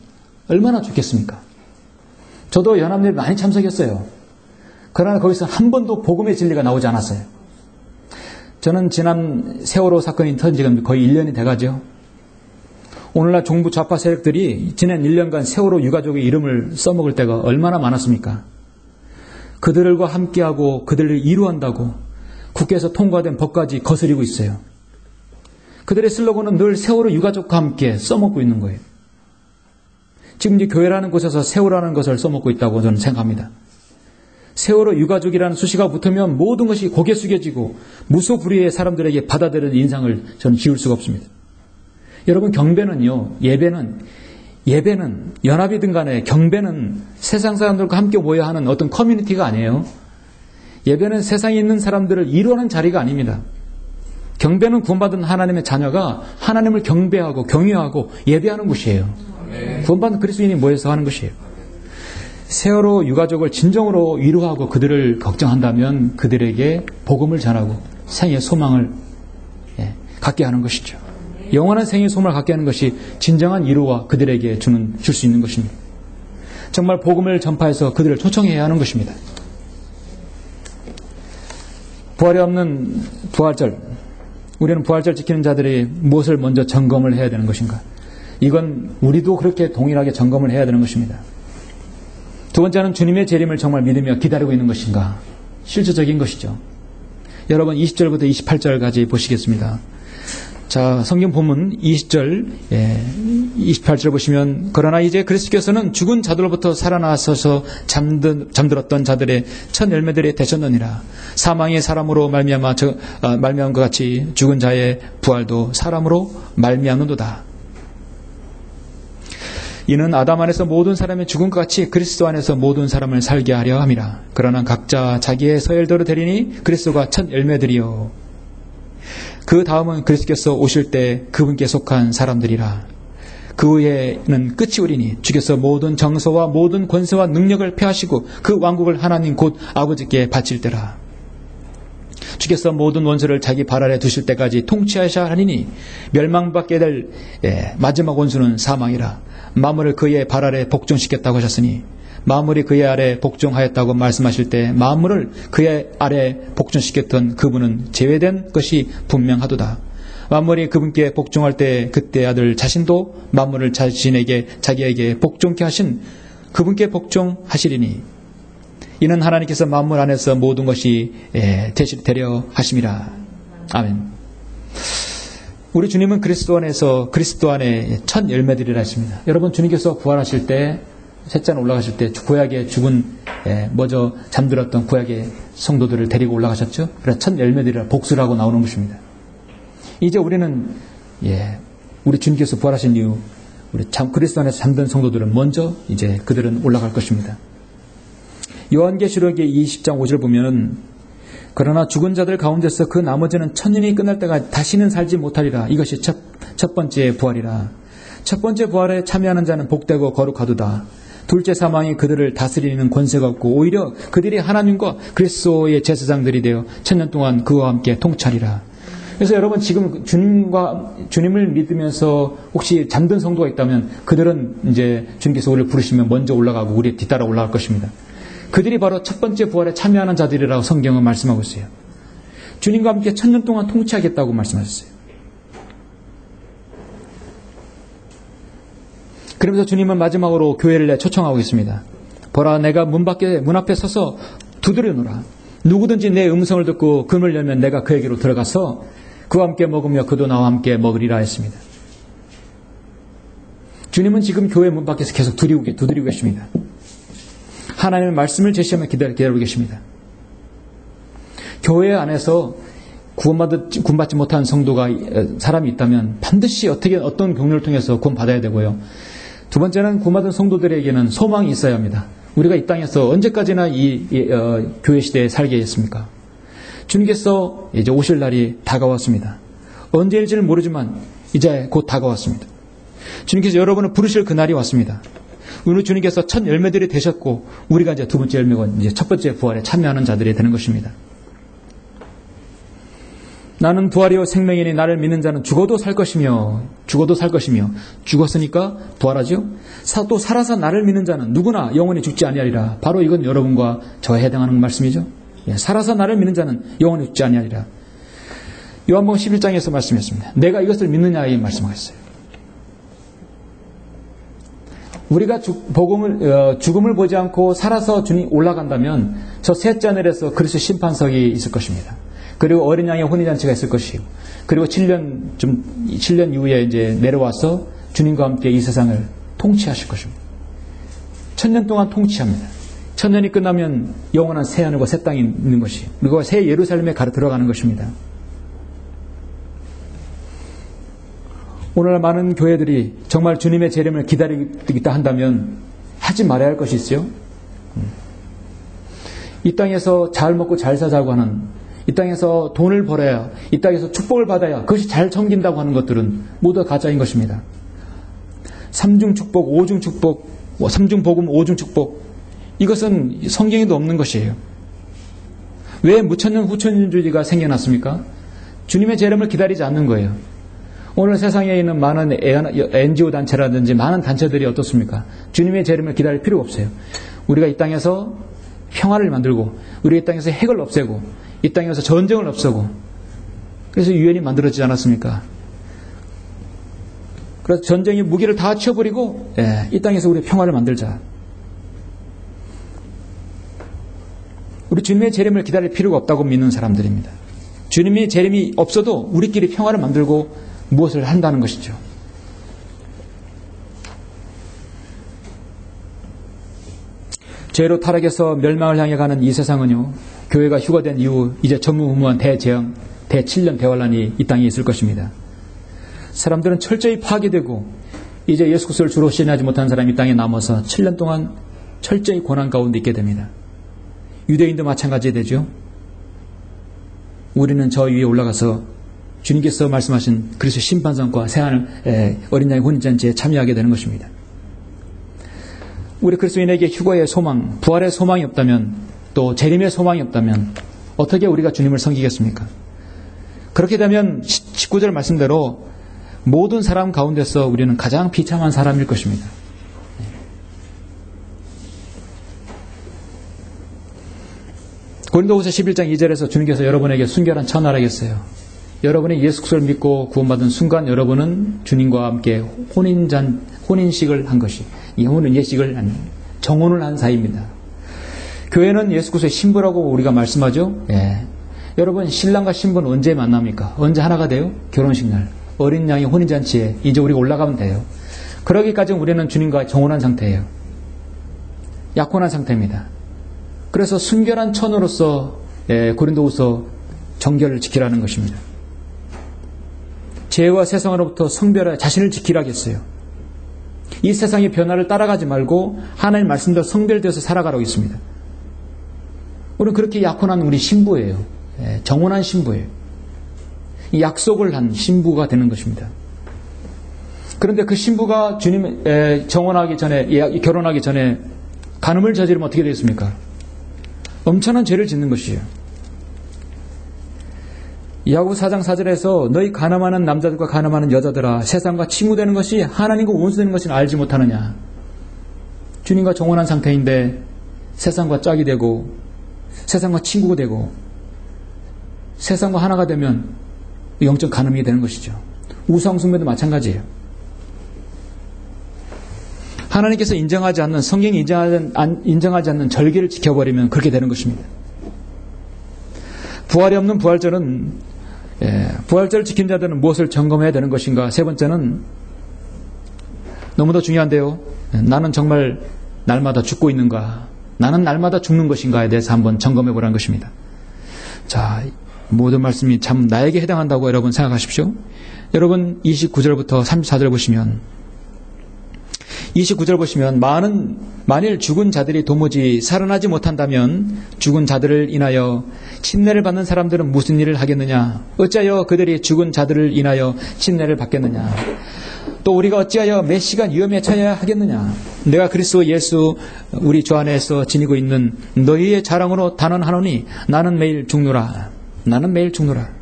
얼마나 좋겠습니까? 저도 연합예배 많이 참석했어요. 그러나 거기서 한 번도 복음의 진리가 나오지 않았어요. 저는 지난 세월호 사건이 터진 지금 거의 1년이 돼가죠. 오늘날 정부 좌파 세력들이 지난 1년간 세월호 유가족의 이름을 써먹을 때가 얼마나 많았습니까? 그들과 함께하고 그들을 이루한다고 국회에서 통과된 법까지 거스리고 있어요. 그들의 슬로건은 늘 세월호 유가족과 함께 써먹고 있는 거예요. 지금 이제 교회라는 곳에서 세월호라는 것을 써먹고 있다고 저는 생각합니다. 세월호 유가족이라는 수식어가 붙으면 모든 것이 고개 숙여지고 무소불위의 사람들에게 받아들이는 인상을 저는 지울 수가 없습니다. 여러분, 경배는요, 예배는 연합이든 간에 경배는 세상 사람들과 함께 모여 하는 어떤 커뮤니티가 아니에요. 예배는 세상에 있는 사람들을 이루는 자리가 아닙니다. 경배는 구원받은 하나님의 자녀가 하나님을 경배하고 경외하고 예배하는 곳이에요. 구원받은 그리스도인이 모여서 하는 것이에요. 세월호 유가족을 진정으로 위로하고 그들을 걱정한다면 그들에게 복음을 전하고 생의 소망을 갖게 하는 것이죠. 영원한 생의 소망을 갖게 하는 것이 진정한 위로와 그들에게 줄 수 있는 것입니다. 정말 복음을 전파해서 그들을 초청해야 하는 것입니다. 부활이 없는 부활절, 우리는 부활절 지키는 자들이 무엇을 먼저 점검을 해야 되는 것인가? 이건 우리도 그렇게 동일하게 점검을 해야 되는 것입니다. 두 번째는 주님의 재림을 정말 믿으며 기다리고 있는 것인가? 실질적인 것이죠. 여러분 20절부터 28절까지 보시겠습니다. 자, 성경 본문 20절, 28절 보시면, 그러나 이제 그리스도께서는 죽은 자들로부터 살아나셔서 잠들었던 자들의 첫 열매들이 되셨느니라. 사망의 사람으로 말미암은 것 같이 죽은 자의 부활도 사람으로 말미암는도다. 이는 아담 안에서 모든 사람이 죽은 것 같이 그리스도 안에서 모든 사람을 살게 하려 함이라. 그러나 각자 자기의 서열대로 되리니 그리스도가 첫 열매들이요. 그 다음은 그리스도께서 오실 때 그분께 속한 사람들이라. 그 후에는 끝이 오리니 주께서 모든 정서와 모든 권세와 능력을 폐하시고 그 왕국을 하나님 곧 아버지께 바칠 때라. 주께서 모든 원수를 자기 발 아래 두실 때까지 통치하셔야 하니니 멸망받게 될 마지막 원수는 사망이라. 만물을 그의 발 아래 복종시켰다고 하셨으니 만물이 그의 아래 복종하였다고 말씀하실 때 만물을 그의 아래 복종시켰던 그분은 제외된 것이 분명하도다. 만물이 그분께 복종할 때 그때 아들 자신도 만물을 자기에게 복종케 하신 그분께 복종하시리니 이는 하나님께서 만물 안에서 모든 것이 되려 하심이라. 아멘. 우리 주님은 그리스도 안에 첫 열매들이라 했습니다. 여러분, 주님께서 부활하실 때 셋째 날 올라가실 때 구약에 죽은 먼저 잠들었던 구약의 성도들을 데리고 올라가셨죠. 그래서 첫 열매들이라 복수라고 나오는 것입니다. 이제 우리는 우리 주님께서 부활하신 이후 우리 그리스도 안에서 잠든 성도들은 먼저 이제 그들은 올라갈 것입니다. 요한계시록의 20장 5절 보면은 그러나 죽은 자들 가운데서 그 나머지는 천년이 끝날 때까지 다시는 살지 못하리라. 이것이 첫 번째 부활이라. 첫 번째 부활에 참여하는 자는 복되고 거룩하도다. 둘째 사망이 그들을 다스리는 권세가 없고 오히려 그들이 하나님과 그리스도의 제사장들이 되어 천년 동안 그와 함께 통찰이라. 그래서 여러분 지금 주님을 믿으면서 혹시 잠든 성도가 있다면 그들은 이제 주님께서 우리를 부르시면 먼저 올라가고 우리 뒤따라 올라갈 것입니다. 그들이 바로 첫 번째 부활에 참여하는 자들이라고 성경은 말씀하고 있어요. 주님과 함께 천년 동안 통치하겠다고 말씀하셨어요. 그러면서 주님은 마지막으로 교회를 초청하고 있습니다. 보라, 내가 문 앞에 서서 두드려노라. 누구든지 내 음성을 듣고 문을 열면 내가 그에게로 들어가서 그와 함께 먹으며 그도 나와 함께 먹으리라 했습니다. 주님은 지금 교회 문 밖에서 계속 두드리고 계십니다. 하나님의 말씀을 제시하며 기다리고 계십니다. 교회 안에서 구원받지 못한 사람이 있다면 반드시 어떤 경로를 통해서 구원받아야 되고요. 두 번째는 구원받은 성도들에게는 소망이 있어야 합니다. 우리가 이 땅에서 언제까지나 이 교회 시대에 살겠습니까? 주님께서 이제 오실 날이 다가왔습니다. 언제일지는 모르지만 이제 곧 다가왔습니다. 주님께서 여러분을 부르실 그날이 왔습니다. 우리 주님께서 첫 열매들이 되셨고 우리가 이제 두 번째 열매가 이제 첫 번째 부활에 참여하는 자들이 되는 것입니다. 나는 부활이요 생명이니 나를 믿는 자는 죽어도 살 것이며 죽었으니까 부활하죠. 또 살아서 나를 믿는 자는 누구나 영원히 죽지 아니하리라. 바로 이건 여러분과 저에 해당하는 말씀이죠. 살아서 나를 믿는 자는 영원히 죽지 아니하리라. 요한복음 11장에서 말씀했습니다. 내가 이것을 믿느냐에 말씀하셨어요. 우리가 죽음을 보지 않고 살아서 주님 올라간다면 저 셋째 하늘에서 그리스도 심판석이 있을 것입니다. 그리고 어린 양의 혼인잔치가 있을 것이고, 그리고 7년 이후에 이제 내려와서 주님과 함께 이 세상을 통치하실 것입니다. 1000년 동안 통치합니다. 천년이 끝나면 영원한 새하늘과 새 땅이 있는 것이, 그리고 새 예루살렘에 들어가는 것입니다. 오늘날 많은 교회들이 정말 주님의 재림을 기다리고 있다 한다면 하지 말아야 할 것이 있어요. 이 땅에서 잘 먹고 잘 사자고 하는, 이 땅에서 돈을 벌어야, 이 땅에서 축복을 받아야 그것이 잘 섬긴다고 하는 것들은 모두 가짜인 것입니다. 삼중 축복, 오중 축복, 삼중 복음, 오중 축복, 이것은 성경에도 없는 것이에요. 왜 무천년 후천년주의가 생겨났습니까? 주님의 재림을 기다리지 않는 거예요. 오늘 세상에 있는 많은 NGO 단체라든지 많은 단체들이 어떻습니까? 주님의 재림을 기다릴 필요가 없어요. 우리가 이 땅에서 평화를 만들고, 우리가 이 땅에서 핵을 없애고, 이 땅에서 전쟁을 없애고, 그래서 유엔이 만들어지지 않았습니까? 그래서 전쟁의 무기를 다 치워버리고, 이 땅에서 우리 평화를 만들자. 우리 주님의 재림을 기다릴 필요가 없다고 믿는 사람들입니다. 주님의 재림이 없어도 우리끼리 평화를 만들고 무엇을 한다는 것이죠. 죄로 타락해서 멸망을 향해 가는 이 세상은요, 교회가 휴거된 이후 이제 전무후무한 대재앙, 대7년 대환란이 이 땅에 있을 것입니다. 사람들은 철저히 파괴되고 이제 예수 그리스도를 주로 신뢰하지 못한 사람이 이 땅에 남아서 7년 동안 철저히 고난 가운데 있게 됩니다. 유대인도 마찬가지 되죠. 우리는 저 위에 올라가서 주님께서 말씀하신 그리스도의 심판선과 새하늘 어린 양의 혼인잔치에 참여하게 되는 것입니다. 우리 그리스도인에게 휴거의 소망, 부활의 소망이 없다면, 또 재림의 소망이 없다면 어떻게 우리가 주님을 섬기겠습니까? 그렇게 되면 19절 말씀대로 모든 사람 가운데서 우리는 가장 비참한 사람일 것입니다. 고린도후서 11장 2절에서 주님께서 여러분에게 순결한 천하라 했어요. 여러분이 예수 그리스도를 믿고 구원받은 순간 여러분은 주님과 함께 혼인식을 한 것이, 이 혼인예식을 정혼을 한 사이입니다. 교회는 예수 그리스도의 신부라고 우리가 말씀하죠. 여러분, 신랑과 신부는 언제 만납니까? 언제 하나가 돼요? 결혼식 날, 어린 양의 혼인잔치에 이제 우리가 올라가면 돼요. 그러기까지 우리는 주님과 정혼한 상태예요. 약혼한 상태입니다. 그래서 순결한 천으로서 고린도후서 정결을 지키라는 것입니다. 죄와 세상으로부터 성별하여 자신을 지키라 했어요. 이 세상의 변화를 따라가지 말고 하나님 말씀대로 성별되어서 살아가라고 했습니다. 우리는 그렇게 약혼한 우리 신부예요. 정혼한 신부예요. 이 약속을 한 신부가 되는 것입니다. 그런데 그 신부가 주님 정혼하기 전에, 결혼하기 전에 간음을 저지르면 어떻게 되겠습니까? 엄청난 죄를 짓는 것이에요. 야고보서 4장 4절에서 너희 간음하는 남자들과 간음하는 여자들아, 세상과 친구되는 것이 하나님과 원수되는 것을 알지 못하느냐. 주님과 정혼한 상태인데 세상과 짝이 되고 세상과 친구가 되고 세상과 하나가 되면 영적 간음이 되는 것이죠. 우상숭배도 마찬가지예요. 하나님께서 인정하지 않는, 성경이 인정하지 않는 절기를 지켜버리면 그렇게 되는 것입니다. 부활이 없는 부활절은, 부활절을 지킨 자들은 무엇을 점검해야 되는 것인가? 세 번째는 너무도 중요한데요. 나는 정말 날마다 죽고 있는가? 나는 날마다 죽는 것인가에 대해서 한번 점검해 보라는 것입니다. 자, 모든 말씀이 참 나에게 해당한다고 여러분 생각하십시오. 여러분 29절부터 34절 보시면, 29절 보시면 만일 죽은 자들이 도무지 살아나지 못한다면 죽은 자들을 인하여 침례를 받는 사람들은 무슨 일을 하겠느냐? 어찌하여 그들이 죽은 자들을 인하여 침례를 받겠느냐? 또 우리가 어찌하여 몇 시간 위험에 처해야 하겠느냐? 내가 그리스도 예수 우리 주 안에서 지니고 있는 너희의 자랑으로 단언하노니 나는 매일 죽노라. 나는 매일 죽노라.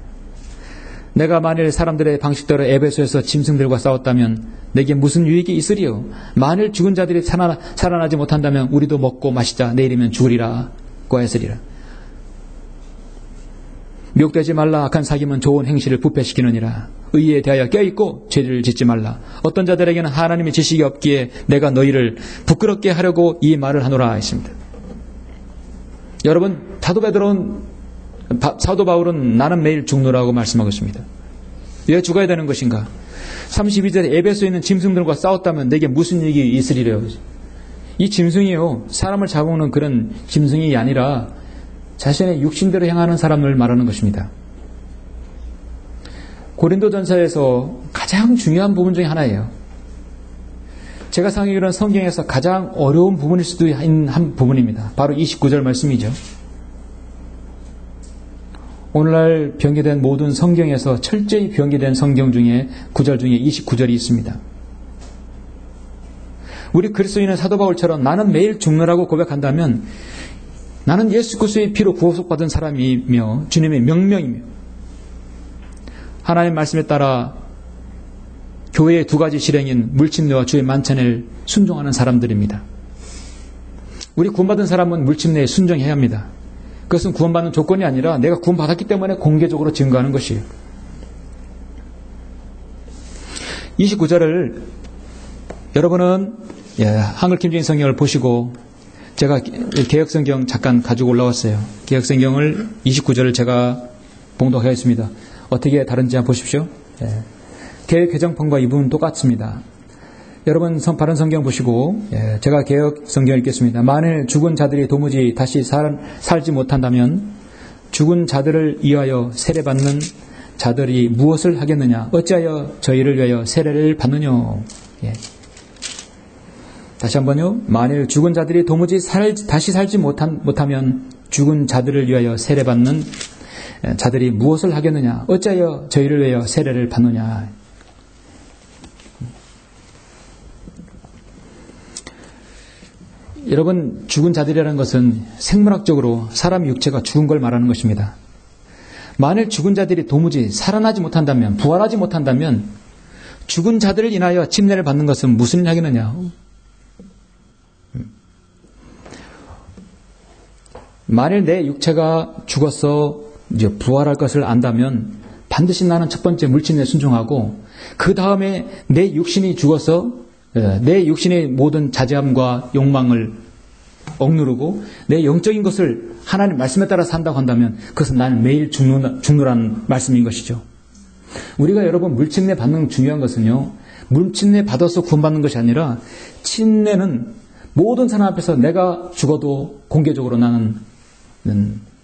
내가 만일 사람들의 방식대로 에베소에서 짐승들과 싸웠다면 내게 무슨 유익이 있으리요? 만일 죽은 자들이 살아나지 못한다면 우리도 먹고 마시자. 내일이면 죽으리라. 고하였으리라. 미혹되지 말라. 악한 사귐은 좋은 행실을 부패시키느니라. 의에 대하여 껴있고 죄를 짓지 말라. 어떤 자들에게는 하나님의 지식이 없기에 내가 너희를 부끄럽게 하려고 이 말을 하노라 했습니다. 여러분, 사도 바울은 나는 매일 죽노라고 말씀하고 있습니다. 왜 죽어야 되는 것인가? 32절에 에베소에 있는 짐승들과 싸웠다면 내게 무슨 일이 있으리래요. 이 짐승이요, 사람을 잡아먹는 그런 짐승이 아니라 자신의 육신대로 행하는 사람을 말하는 것입니다. 고린도전서에서 가장 중요한 부분 중에 하나예요. 제가 생각하기로는 성경에서 가장 어려운 부분일 수도 있는 한 부분입니다. 바로 29절 말씀이죠. 오늘날 변기된 모든 성경에서 철저히 변기된 성경 중에 9절 중에 29절이 있습니다. 우리 그리스도인은 사도 바울처럼 나는 매일 죽노라고 고백한다면 나는 예수 그리스도의 피로 구속받은 사람이며 주님의 명령이며 하나님의 말씀에 따라 교회의 두 가지 실행인 물침례와 주의 만찬을 순종하는 사람들입니다. 우리 구원받은 사람은 물침례에 순종해야 합니다. 그것은 구원받는 조건이 아니라 내가 구원받았기 때문에 공개적으로 증거하는 것이에요. 29절을 여러분은 한글 김정인 성경을 보시고 제가 개혁성경 잠깐 가지고 올라왔어요. 개혁성경을 29절을 제가 봉독하겠습니다. 어떻게 다른지 한번 보십시오. 개혁 개정판과 이 부분은 똑같습니다. 여러분 바른 성경 보시고 제가 개혁 성경 읽겠습니다. 만일 죽은 자들이 도무지 다시 살지 못한다면 죽은 자들을 위하여 세례받는 자들이 무엇을 하겠느냐? 어찌하여 저희를 위하여 세례를 받느냐? 다시 한번요. 만일 죽은 자들이 도무지 다시 살지 못하면 죽은 자들을 위하여 세례받는 자들이 무엇을 하겠느냐? 어찌하여 저희를 위하여 세례를 받느냐? 여러분, 죽은 자들이라는 것은 생물학적으로 사람 육체가 죽은 걸 말하는 것입니다. 만일 죽은 자들이 도무지 살아나지 못한다면, 부활하지 못한다면 죽은 자들을 인하여 침례를 받는 것은 무슨 일 하겠느냐? 만일 내 육체가 죽어서 이제 부활할 것을 안다면 반드시 나는 첫 번째 물침례에 순종하고 그 다음에 내 육신이 죽어서 내 육신의 모든 자제함과 욕망을 억누르고 내 영적인 것을 하나님 말씀에 따라 산다고 한다면 그것은 나는 매일 죽노라는 말씀인 것이죠. 우리가 여러분 물침례 받는 중요한 것은요. 물침례 받아서 구원받는 것이 아니라 침례는 모든 사람 앞에서 내가 죽어도 공개적으로 나는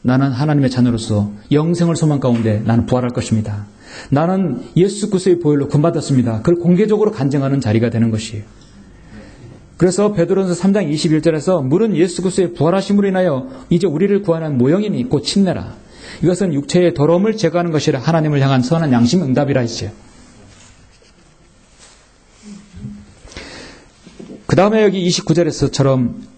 하나님의 자녀로서 영생을 소망 가운데 나는 부활할 것입니다. 나는 예수 그리스도의 보혈로 구원받았습니다. 그걸 공개적으로 간증하는 자리가 되는 것이에요. 그래서 베드로전서 3장 21절에서 물은 예수 그리스도의 부활하심으로 인하여 이제 우리를 구하는 모형이니 곧 침례라. 이것은 육체의 더러움을 제거하는 것이라 하나님을 향한 선한 양심 응답이라 했어요. 그 다음에 여기 29절에서처럼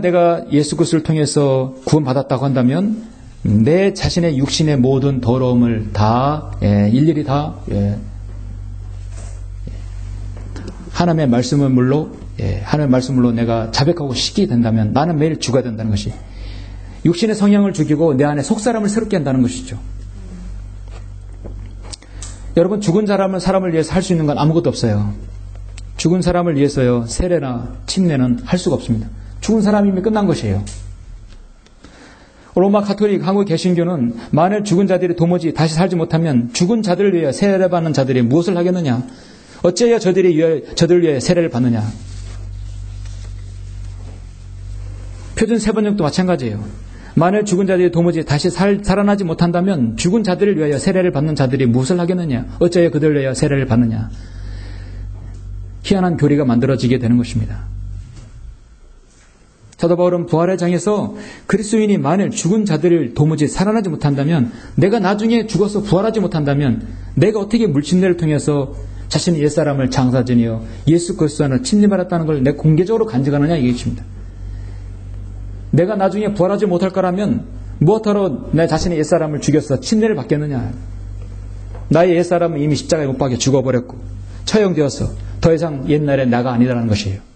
내가 예수 그리스도를 통해서 구원받았다고 한다면 내 자신의 육신의 모든 더러움을 다 일일이 다 하나님의 말씀물로 내가 자백하고 씻게 된다면 나는 매일 죽어야 된다는 것이 육신의 성향을 죽이고 내 안에 속사람을 새롭게 한다는 것이죠. 여러분 죽은 사람을 위해서 할 수 있는 건 아무것도 없어요. 죽은 사람을 위해서요 세례나 침례는 할 수가 없습니다. 죽은 사람이면 끝난 것이에요. 로마 가톨릭 한국 개신교는 만일 죽은 자들이 도무지 다시 살지 못하면 죽은 자들을 위해 세례받는 자들이 무엇을 하겠느냐? 어찌하여 저들을 위해 세례를 받느냐? 표준 세번역도 마찬가지예요. 만일 죽은 자들이 도무지 다시 살아나지 못한다면 죽은 자들을 위하여 세례를 받는 자들이 무엇을 하겠느냐? 어찌하여 그들을 위하여 세례를 받느냐? 희한한 교리가 만들어지게 되는 것입니다. 사도 바울은 부활의 장에서 그리스도인이 만일 죽은 자들을 도무지 살아나지 못한다면 내가 나중에 죽어서 부활하지 못한다면 내가 어떻게 물침례를 통해서 자신의 옛사람을 장사지니어 예수 그리스도 안에 침례받았다는 걸 내가 공개적으로 간증하느냐 이것입니다. 내가 나중에 부활하지 못할 거라면 무엇하러 내 자신의 옛사람을 죽여서 침례를 받겠느냐. 나의 옛사람은 이미 십자가에 못 박혀 죽어버렸고 처형되어서 더 이상 옛날의 나가 아니라는 것이에요.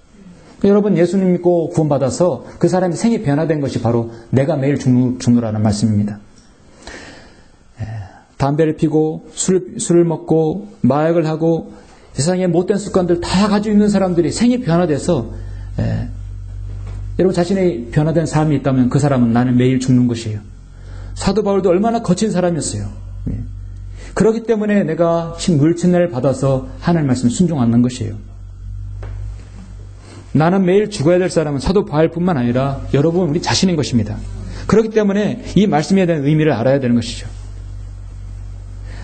여러분 예수님 믿고 구원받아서 그 사람의 생이 변화된 것이 바로 내가 매일 죽노라는 말씀입니다. 담배를 피고 술을 먹고 마약을 하고 세상에 못된 습관들 다 가지고 있는 사람들이 생이 변화돼서 여러분 자신의 변화된 삶이 있다면 그 사람은 나는 매일 죽는 것이에요. 사도 바울도 얼마나 거친 사람이었어요. 그렇기 때문에 내가 물침례를 받아서 하나님 말씀 순종하는 것이에요. 나는 매일 죽어야 될 사람은 사도 바울뿐만 아니라 여러분 우리 자신인 것입니다. 그렇기 때문에 이 말씀에 대한 의미를 알아야 되는 것이죠.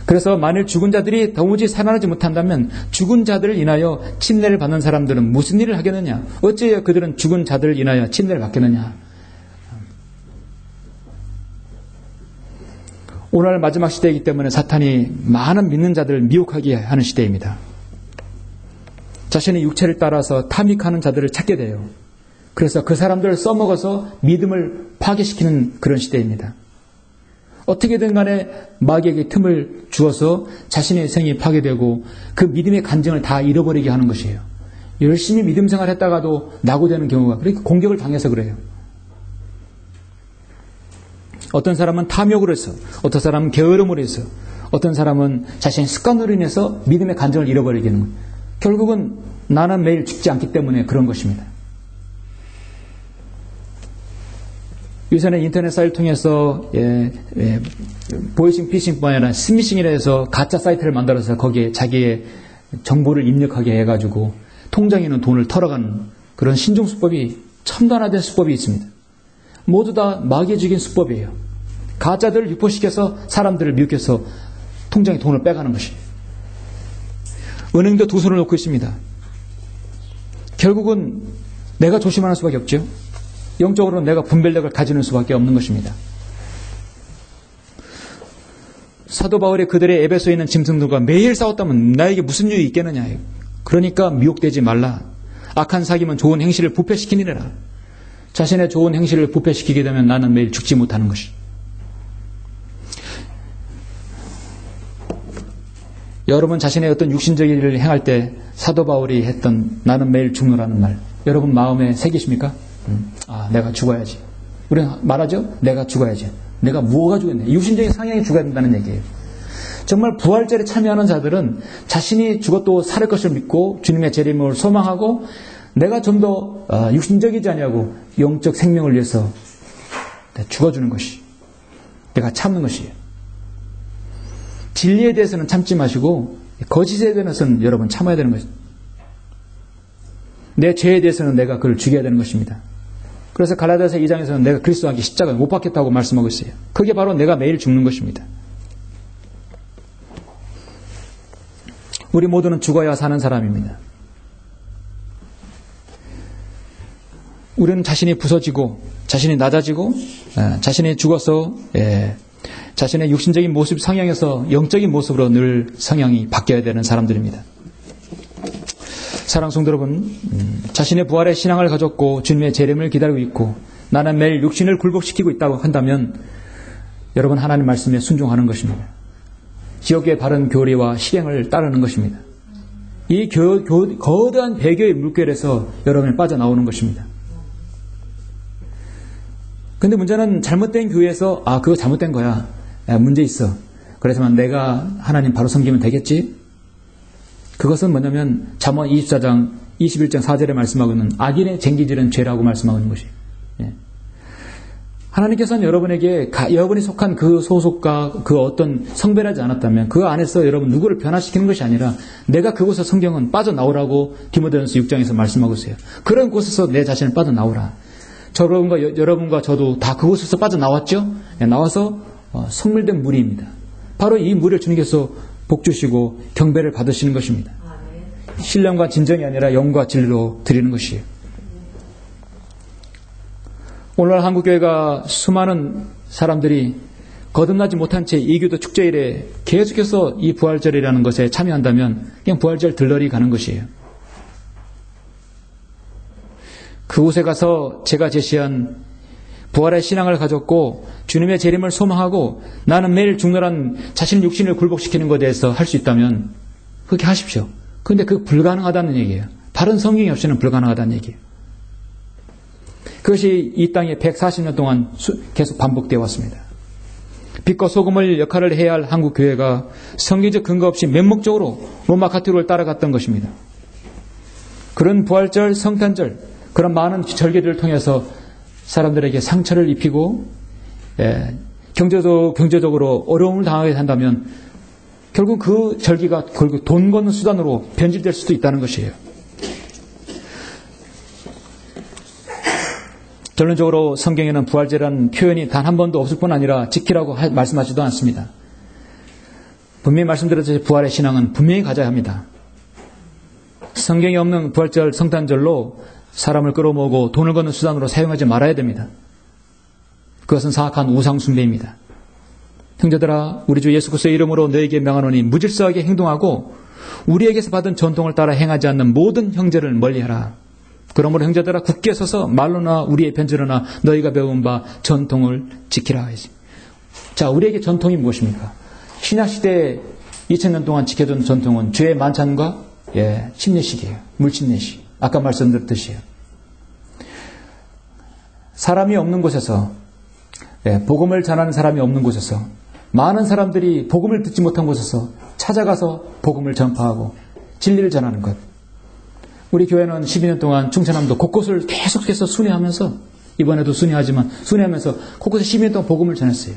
그래서 만일 죽은 자들이 도무지 살아나지 못한다면 죽은 자들을 인하여 침례를 받는 사람들은 무슨 일을 하겠느냐? 어찌 그들은 죽은 자들을 인하여 침례를 받겠느냐? 오늘 마지막 시대이기 때문에 사탄이 많은 믿는 자들을 미혹하게 하는 시대입니다. 자신의 육체를 따라서 탐닉하는 자들을 찾게 돼요. 그래서 그 사람들을 써먹어서 믿음을 파괴시키는 그런 시대입니다. 어떻게든 간에 마귀에게 틈을 주어서 자신의 생이 파괴되고 그 믿음의 간증을 다 잃어버리게 하는 것이에요. 열심히 믿음 생활했다가도 낙오되는 경우가, 그러니까 공격을 당해서 그래요. 어떤 사람은 탐욕으로 해서, 어떤 사람은 게으름으로 해서, 어떤 사람은 자신의 습관으로 인해서 믿음의 간증을 잃어버리게 하는 거예요. 결국은 나는 매일 죽지 않기 때문에 그런 것입니다. 요새는 인터넷 사이트를 통해서 보이싱 피싱뿐 아니라 스미싱이라 해서 가짜 사이트를 만들어서 거기에 자기의 정보를 입력하게 해가지고 통장에 있는 돈을 털어가는 그런 신종수법이 첨단화된 수법이 있습니다. 모두 다 마귀에 죽인 수법이에요. 가짜들을 유포시켜서 사람들을 미혹해서 통장에 돈을 빼가는 것이에요. 은행도 두 손을 놓고 있습니다. 결국은 내가 조심하는 수밖에 없죠. 영적으로는 내가 분별력을 가지는 수밖에 없는 것입니다. 사도 바울이 그들의 에베소에 있는 짐승들과 매일 싸웠다면 나에게 무슨 유익이 있겠느냐. 그러니까 미혹되지 말라. 악한 사귐은 좋은 행실을 부패시키니라. 자신의 좋은 행실을 부패시키게 되면 나는 매일 죽지 못하는 것이. 여러분 자신의 어떤 육신적인 일을 행할 때 사도 바울이 했던 나는 매일 죽노라는 말 여러분 마음에 새기십니까? 내가 죽어야지. 우리는 말하죠? 내가 죽어야지. 내가 뭐가 죽겠네. 육신적인 상향이 죽어야 된다는 얘기예요. 정말 부활절에 참여하는 자들은 자신이 죽어도 살을 것을 믿고 주님의 재림을 소망하고 내가 좀 더 육신적이지 아니하고 영적 생명을 위해서 죽어주는 것이, 내가 참는 것이에요. 진리에 대해서는 참지 마시고 거짓에 대해서는 여러분 참아야 되는 것입니다. 내 죄에 대해서는 내가 그를 죽여야 되는 것입니다. 그래서 갈라디아서 2장에서는 내가 그리스도와 함께 십자가에 못 박혔다고 말씀하고 있어요. 그게 바로 내가 매일 죽는 것입니다. 우리 모두는 죽어야 사는 사람입니다. 우리는 자신이 부서지고 자신이 낮아지고 자신이 죽어서 자신의 육신적인 모습 성향에서 영적인 모습으로 늘 성향이 바뀌어야 되는 사람들입니다. 사랑하는 성도 여러분, 자신의 부활의 신앙을 가졌고 주님의 재림을 기다리고 있고 나는 매일 육신을 굴복시키고 있다고 한다면 여러분 하나님 말씀에 순종하는 것입니다. 지옥의 바른 교리와 실행을 따르는 것입니다. 이 거대한 배교의 물결에서 여러분이 빠져나오는 것입니다. 근데 문제는 잘못된 교회에서 그거 잘못된 거야. 문제 있어. 그래서만 내가 하나님 바로 섬기면 되겠지? 그것은 뭐냐면 잠언 24장 21장 4절에 말씀하고 있는 악인의 쟁기질은 죄라고 말씀하고 있는 것이에요. 하나님께서는 여러분에게 여러분이 속한 그 소속과 그 어떤 성별하지 않았다면 그 안에서 여러분 누구를 변화시키는 것이 아니라 내가 그곳에서 성경은 빠져나오라고 디모데전서 6장에서 말씀하고 있어요. 그런 곳에서 내 자신을 빠져나오라. 여러분과 저도 다 그곳에서 빠져나왔죠? 나와서 성밀된 무리입니다. 바로 이 무리를 주님께서 복주시고 경배를 받으시는 것입니다. 신령과 진정이 아니라 영과 진리로 드리는 것이에요. 오늘날 한국교회가 수많은 사람들이 거듭나지 못한 채 이교도 축제일에 계속해서 이 부활절이라는 것에 참여한다면 그냥 부활절 들러리 가는 것이에요. 그곳에 가서 제가 제시한 부활의 신앙을 가졌고 주님의 재림을 소망하고 나는 매일 죽노란 자신의 육신을 굴복시키는 것에 대해서 할 수 있다면 그렇게 하십시오. 그런데 그거 불가능하다는 얘기예요. 다른 성경이 없이는 불가능하다는 얘기예요. 그것이 이 땅에 140년 동안 계속 반복되어 왔습니다. 빛과 소금을 역할을 해야 할 한국 교회가 성경적 근거 없이 맹목적으로 로마 가톨릭을 따라갔던 것입니다. 그런 부활절, 성탄절, 그런 많은 절기들을 통해서 사람들에게 상처를 입히고 경제적으로 어려움을 당하게 한다면 결국 그 절기가 결국 돈 버는 수단으로 변질될 수도 있다는 것이에요. 결론적으로 성경에는 부활절이라는 표현이 단 한 번도 없을 뿐 아니라 지키라고 말씀하지도 않습니다. 분명히 말씀드렸듯이 부활의 신앙은 분명히 가져야 합니다. 성경에 없는 부활절, 성탄절로 사람을 끌어모으고 돈을 버는 수단으로 사용하지 말아야 됩니다. 그것은 사악한 우상 숭배입니다. 형제들아, 우리 주 예수 그리스도의 이름으로 너에게 명하노니 무질서하게 행동하고 우리에게서 받은 전통을 따라 행하지 않는 모든 형제를 멀리하라. 그러므로 형제들아, 굳게 서서 말로나 우리의 편지로나 너희가 배운 바 전통을 지키라. 자, 우리에게 전통이 무엇입니까? 신약시대에 2000년 동안 지켜둔 전통은 죄의 만찬과 침례식이에요. 물침례식. 아까 말씀드렸듯이요. 사람이 없는 곳에서, 복음을 전하는 사람이 없는 곳에서, 많은 사람들이 복음을 듣지 못한 곳에서 찾아가서 복음을 전파하고 진리를 전하는 것. 우리 교회는 12년 동안 충청남도 곳곳을 계속해서 순회하면서, 이번에도 순회하면서 곳곳에 12년 동안 복음을 전했어요.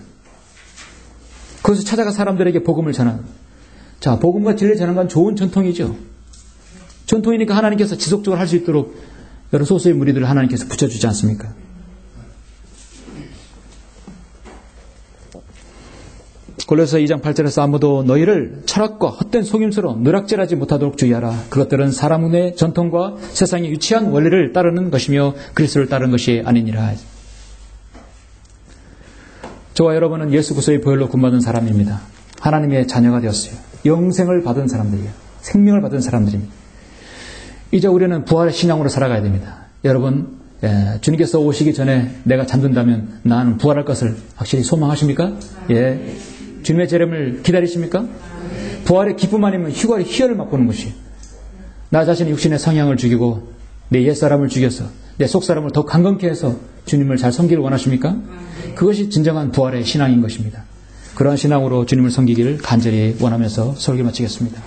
거기서 찾아가 사람들에게 복음을 전하는. 자, 복음과 진리를 전하는 건 좋은 전통이죠. 전통이니까 하나님께서 지속적으로 할 수 있도록 여러 소수의 무리들을 하나님께서 붙여주지 않습니까? 골로새 2장 8절에서 아무도 너희를 철학과 헛된 속임수로 누락질하지 못하도록 주의하라. 그것들은 사람의 전통과 세상의 유치한 원리를 따르는 것이며 그리스도를 따르는 것이 아니니라. 저와 여러분은 예수 그리스도의 보혈로 구원받은 사람입니다. 하나님의 자녀가 되었어요. 영생을 받은 사람들이에요. 생명을 받은 사람들입니다. 이제 우리는 부활의 신앙으로 살아가야 됩니다. 여러분, 주님께서 오시기 전에 내가 잠든다면 나는 부활할 것을 확실히 소망하십니까? 예. 주님의 재림을 기다리십니까? 부활의 기쁨 아니면 휴가의 희열을 맛보는 것이에요. 나 자신의 육신의 성향을 죽이고 내 옛사람을 죽여서 내 속사람을 더 강건케 해서 주님을 잘 섬기를 원하십니까? 그것이 진정한 부활의 신앙인 것입니다. 그러한 신앙으로 주님을 섬기기를 간절히 원하면서 설교 마치겠습니다.